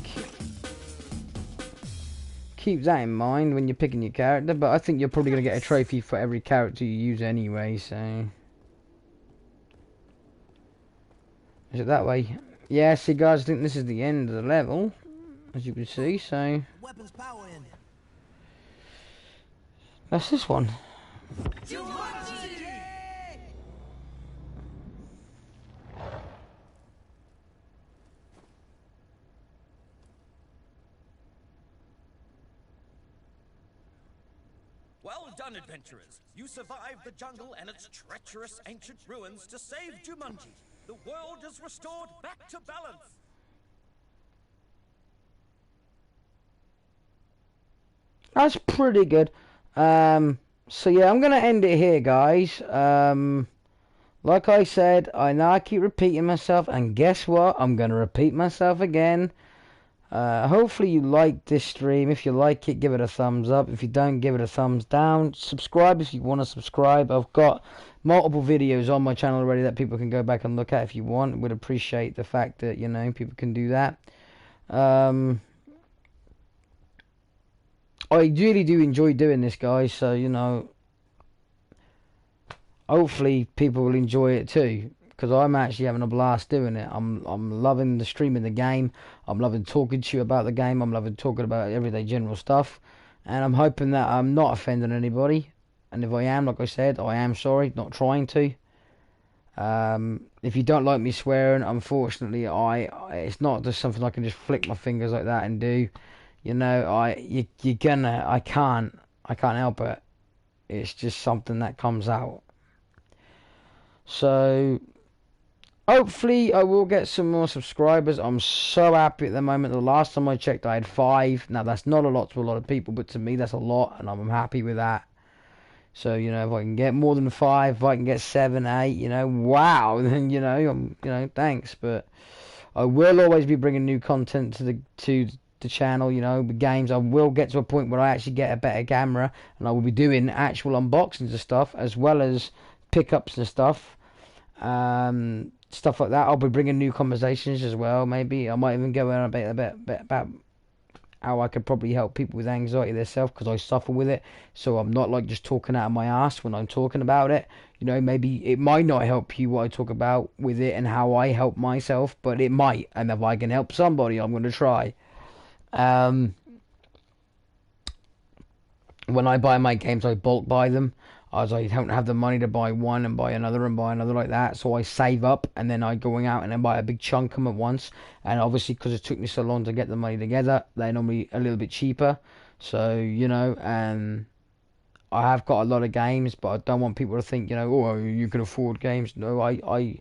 keep that in mind when you're picking your character. But I think you're probably going to get a trophy for every character you use anyway, so... Is it that way? Yeah, see guys, I think this is the end of the level, as you can see, so... Weapons power in. That's this one. Jumanji! Well done, adventurers. You survived the jungle and its treacherous ancient ruins to save Jumanji. The world is restored back to balance. That's pretty good. So yeah, I'm gonna end it here, guys. Like I said, I know I keep repeating myself, and guess what? I'm gonna repeat myself again. Hopefully you like this stream. If you like it, give it a thumbs up. If you don't, give it a thumbs down. Subscribe if you want to subscribe. I've got multiple videos on my channel already that people can go back and look at if you want. Would appreciate the fact that, you know, people can do that. I really do enjoy doing this, guys, so, you know, hopefully people will enjoy it too, because I'm actually having a blast doing it. I'm loving the streaming the game. I'm loving talking to you about the game. I'm loving talking about everyday general stuff, and I'm hoping that I'm not offending anybody. And if I am, like I said, I am sorry, not trying to. If you don't like me swearing, unfortunately, it's not just something I can just flick my fingers like that and do. You know, I can't help it. It's just something that comes out. So, hopefully I will get some more subscribers. I'm so happy at the moment. The last time I checked, I had 5. Now, that's not a lot to a lot of people, but to me, that's a lot, and I'm happy with that. So, you know, if I can get more than 5, if I can get 7, 8, you know, wow, then, you know, thanks. But I will always be bringing new content to the channel, you know, the games. I will get to a point where I actually get a better camera, and I will be doing actual unboxings of stuff, as well as pickups and stuff. Stuff like that. I'll be bringing new conversations as well. Maybe I might even go on a bit about how I could probably help people with anxiety themselves, because I suffer with it. So I'm not like just talking out of my ass when I'm talking about it. You know, maybe it might not help you what I talk about with it and how I help myself, but it might. And if I can help somebody, I'm going to try. When I buy my games, I bulk buy them. As I don't have the money to buy one and buy another like that, so I save up, and then I going out and then buy a big chunk of them at once. And obviously, because it took me so long to get the money together, they're normally a little bit cheaper. So, you know, I have got a lot of games, but I don't want people to think, you know, oh, you can afford games. No, I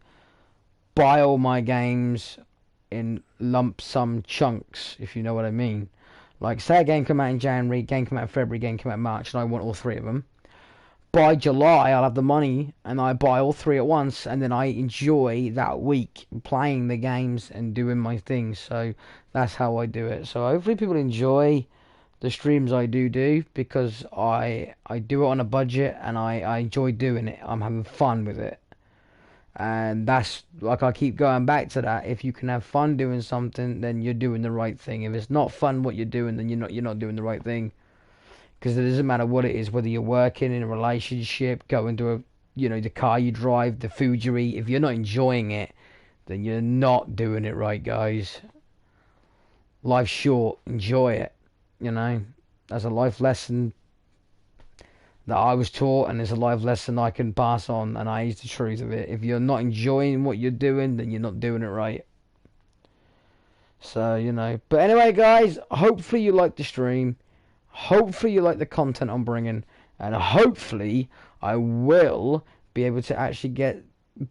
buy all my games in lump sum chunks, if you know what I mean. Like, say a game come out in January, game come out in February, game come out in March, and I want all 3 of them. By July, I'll have the money, and I buy all 3 at once, and then I enjoy that week playing the games and doing my things. So that's how I do it. So hopefully people enjoy the streams I do, because I do it on a budget, and I enjoy doing it. I'm having fun with it. And that's, like, I keep going back to that. If you can have fun doing something, then you're doing the right thing. If it's not fun what you're doing, then you're not doing the right thing. Because it doesn't matter what it is, whether you're working in a relationship, going to a, you know, the car you drive, the food you eat. If you're not enjoying it, then you're not doing it right, guys. Life's short. Enjoy it. You know, that's a life lesson that I was taught, and it's a life lesson I can pass on, and I use the truth of it. If you're not enjoying what you're doing, then you're not doing it right. So, you know. But anyway, guys, hopefully you like the stream. Hopefully you like the content I'm bringing, and hopefully I will be able to actually get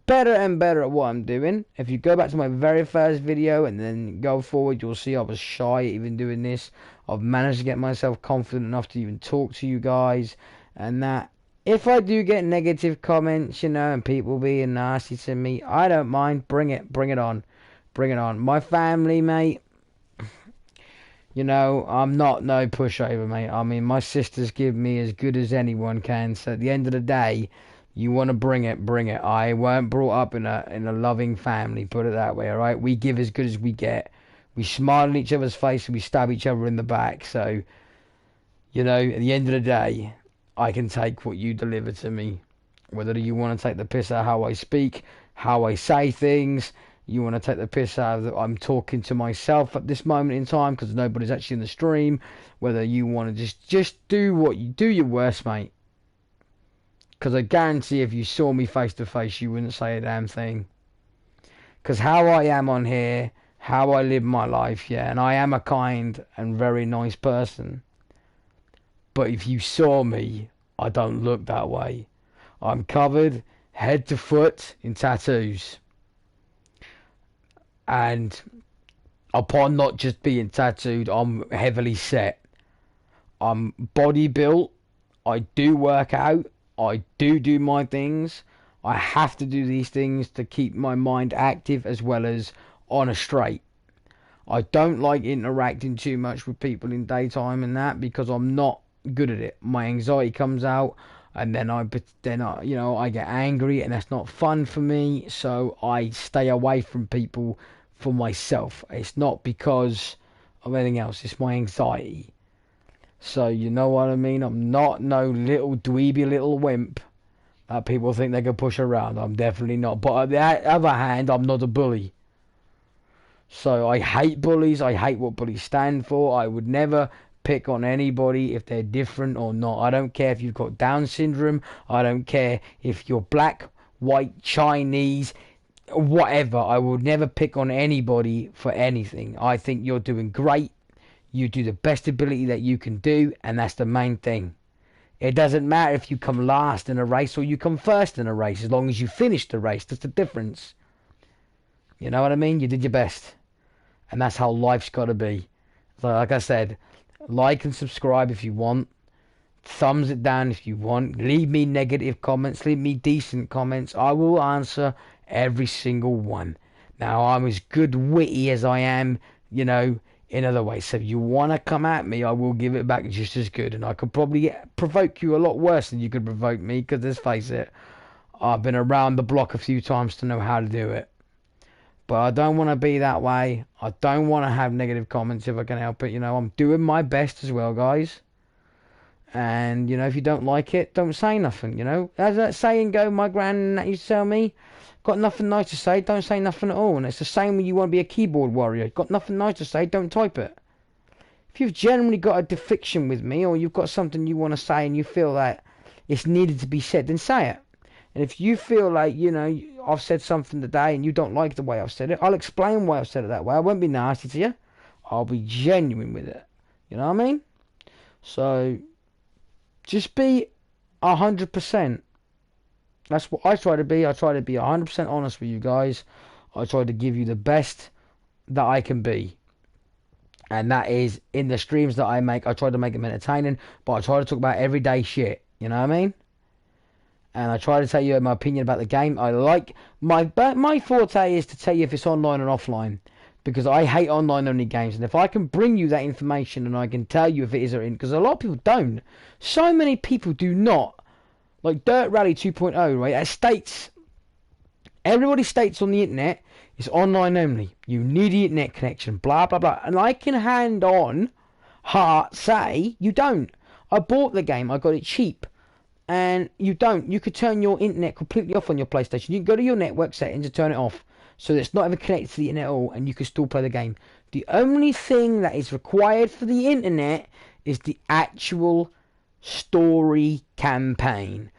better and better at what I'm doing. If you go back to my very first video and then go forward, you'll see I was shy even doing this. I've managed to get myself confident enough to even talk to you guys, and that if I do get negative comments, you know, and people being nasty to me, I don't mind. Bring it on. My family, mate. You know, I'm not no pushover, mate. I mean, my sisters give me as good as anyone can. So at the end of the day, you want to bring it. I weren't brought up in a loving family, put it that way, all right? We give as good as we get. We smile in each other's face and we stab each other in the back. So, you know, at the end of the day, I can take what you deliver to me. Whether you want to take the piss out of how I speak, how I say things, you want to take the piss out of that I'm talking to myself at this moment in time because nobody's actually in the stream. Whether you want to just do what you do your worst, mate. Because I guarantee if you saw me face to face, you wouldn't say a damn thing. Because how I am on here, how I live my life, yeah, and I am a kind and very nice person. But if you saw me, I don't look that way. I'm covered head to foot in tattoos. And upon not just being tattooed, I'm heavily set. I'm body built. I do work out. I do my things. I have to do these things to keep my mind active as well as on a straight. I don't like interacting too much with people in daytime and that because I'm not good at it. My anxiety comes out, and then I get angry, and that's not fun for me. So I stay away from people for myself. It's not because of anything else. It's my anxiety. So you know what I mean. I'm not no little dweeby little wimp that people think they can push around. I'm definitely not. But on the other hand, I'm not a bully. So I hate bullies. I hate what bullies stand for. I would never pick on anybody if they're different or not. I don't care if you've got Down syndrome. I don't care if you're black, white, Chinese, whatever. I would never pick on anybody for anything. I think you're doing great. You do the best ability that you can do, and that's the main thing. It doesn't matter if you come last in a race or you come first in a race, as long as you finish the race. That's the difference. You know what I mean? You did your best. And that's how life's got to be. So like I said, like and subscribe if you want. Thumbs it down if you want. Leave me negative comments. Leave me decent comments. I will answer every single one. Now, I'm as good witty as I am, in other ways. So if you want to come at me, I will give it back just as good. And I could probably provoke you a lot worse than you could provoke me. Because let's face it, I've been around the block a few times to know how to do it. But I don't want to be that way. I don't want to have negative comments if I can help it. I'm doing my best as well, guys. And, if you don't like it, don't say nothing, As that saying go, my gran used to tell me, got nothing nice to say, don't say nothing at all. And it's the same when you want to be a keyboard warrior. Got nothing nice to say, don't type it. If you've generally got a defiction with me, or you've got something you want to say and you feel that it's needed to be said, then say it. And if you feel like, I've said something today and you don't like the way I've said it, I'll explain why I've said it that way. I won't be nasty to you. I'll be genuine with it. You know what I mean? So, just be 100%. That's what I try to be. I try to be 100% honest with you guys. I try to give you the best that I can be. And that is, in the streams that I make, I try to make them entertaining, but I try to talk about everyday shit. You know what I mean? And I try to tell you my opinion about the game. My forte is to tell you if it's online or offline, because I hate online only games. And if I can bring you that information and I can tell you if it is or isn't, because a lot of people don't. So many people do not. Like Dirt Rally 2.0, right? Everybody states on the internet it's online only. You need an internet connection, blah blah blah. And I can hand on heart say you don't. I bought the game. I got it cheap. And you don't. You could turn your internet completely off on your PlayStation. You can go to your network settings and turn it off, so that it's not ever connected to the internet at all, and you can still play the game. The only thing that is required for the internet is the actual story campaign.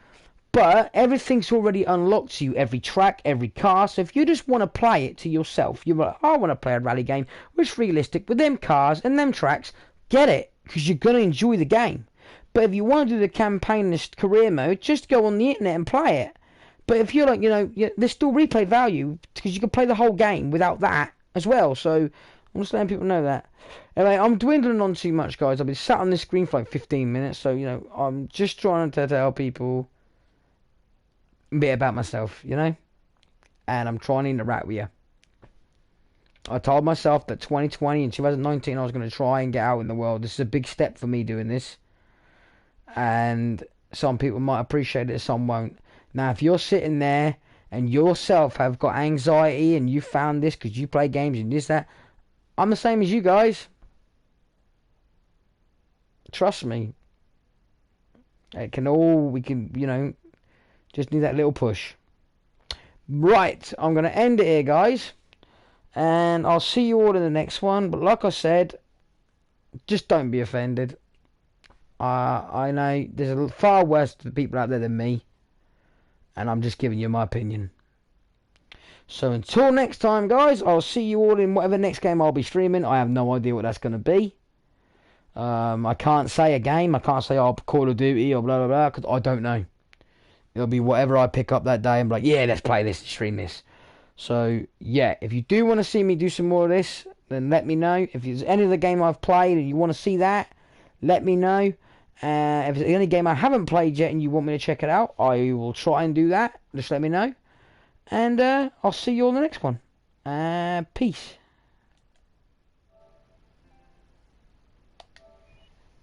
But everything's already unlocked to you, every track, every car. So if you just want to play it to yourself, you're like, I want to play a rally game which is realistic with them cars and them tracks, get it, because you're going to enjoy the game. But if you want to do the campaign in career mode, just go on the internet and play it. But if you're like, there's still replay value, because you can play the whole game without that as well. So I'm just letting people know that. Anyway, I'm dwindling on too much, guys. I've been sat on this screen for like 15 minutes. So, I'm just trying to tell people a bit about myself, And I'm trying to interact with you. I told myself that 2020 and 2019 I was going to try and get out in the world. This is a big step for me doing this. And some people might appreciate it, some won't. Now, if you're sitting there and yourself have got anxiety and you found this because you play games and this, that, I'm the same as you guys. Trust me. We can, just need that little push. Right, I'm going to end it here, guys. And I'll see you all in the next one. But like I said, just don't be offended. I know there's far worse people out there than me, and I'm just giving you my opinion. So until next time, guys, I'll see you all in whatever next game I'll be streaming. I have no idea what that's going to be. I can't say a game. I can't say, Call of Duty or blah, blah, blah, because I don't know. It'll be whatever I pick up that day and be like, yeah, let's play this and stream this. So, yeah, if you do want to see me do some more of this, then let me know. If there's any other game I've played and you want to see that, let me know. If it's the only game I haven't played yet and you want me to check it out, I will try and do that. Just let me know. And I'll see you on the next one. Peace.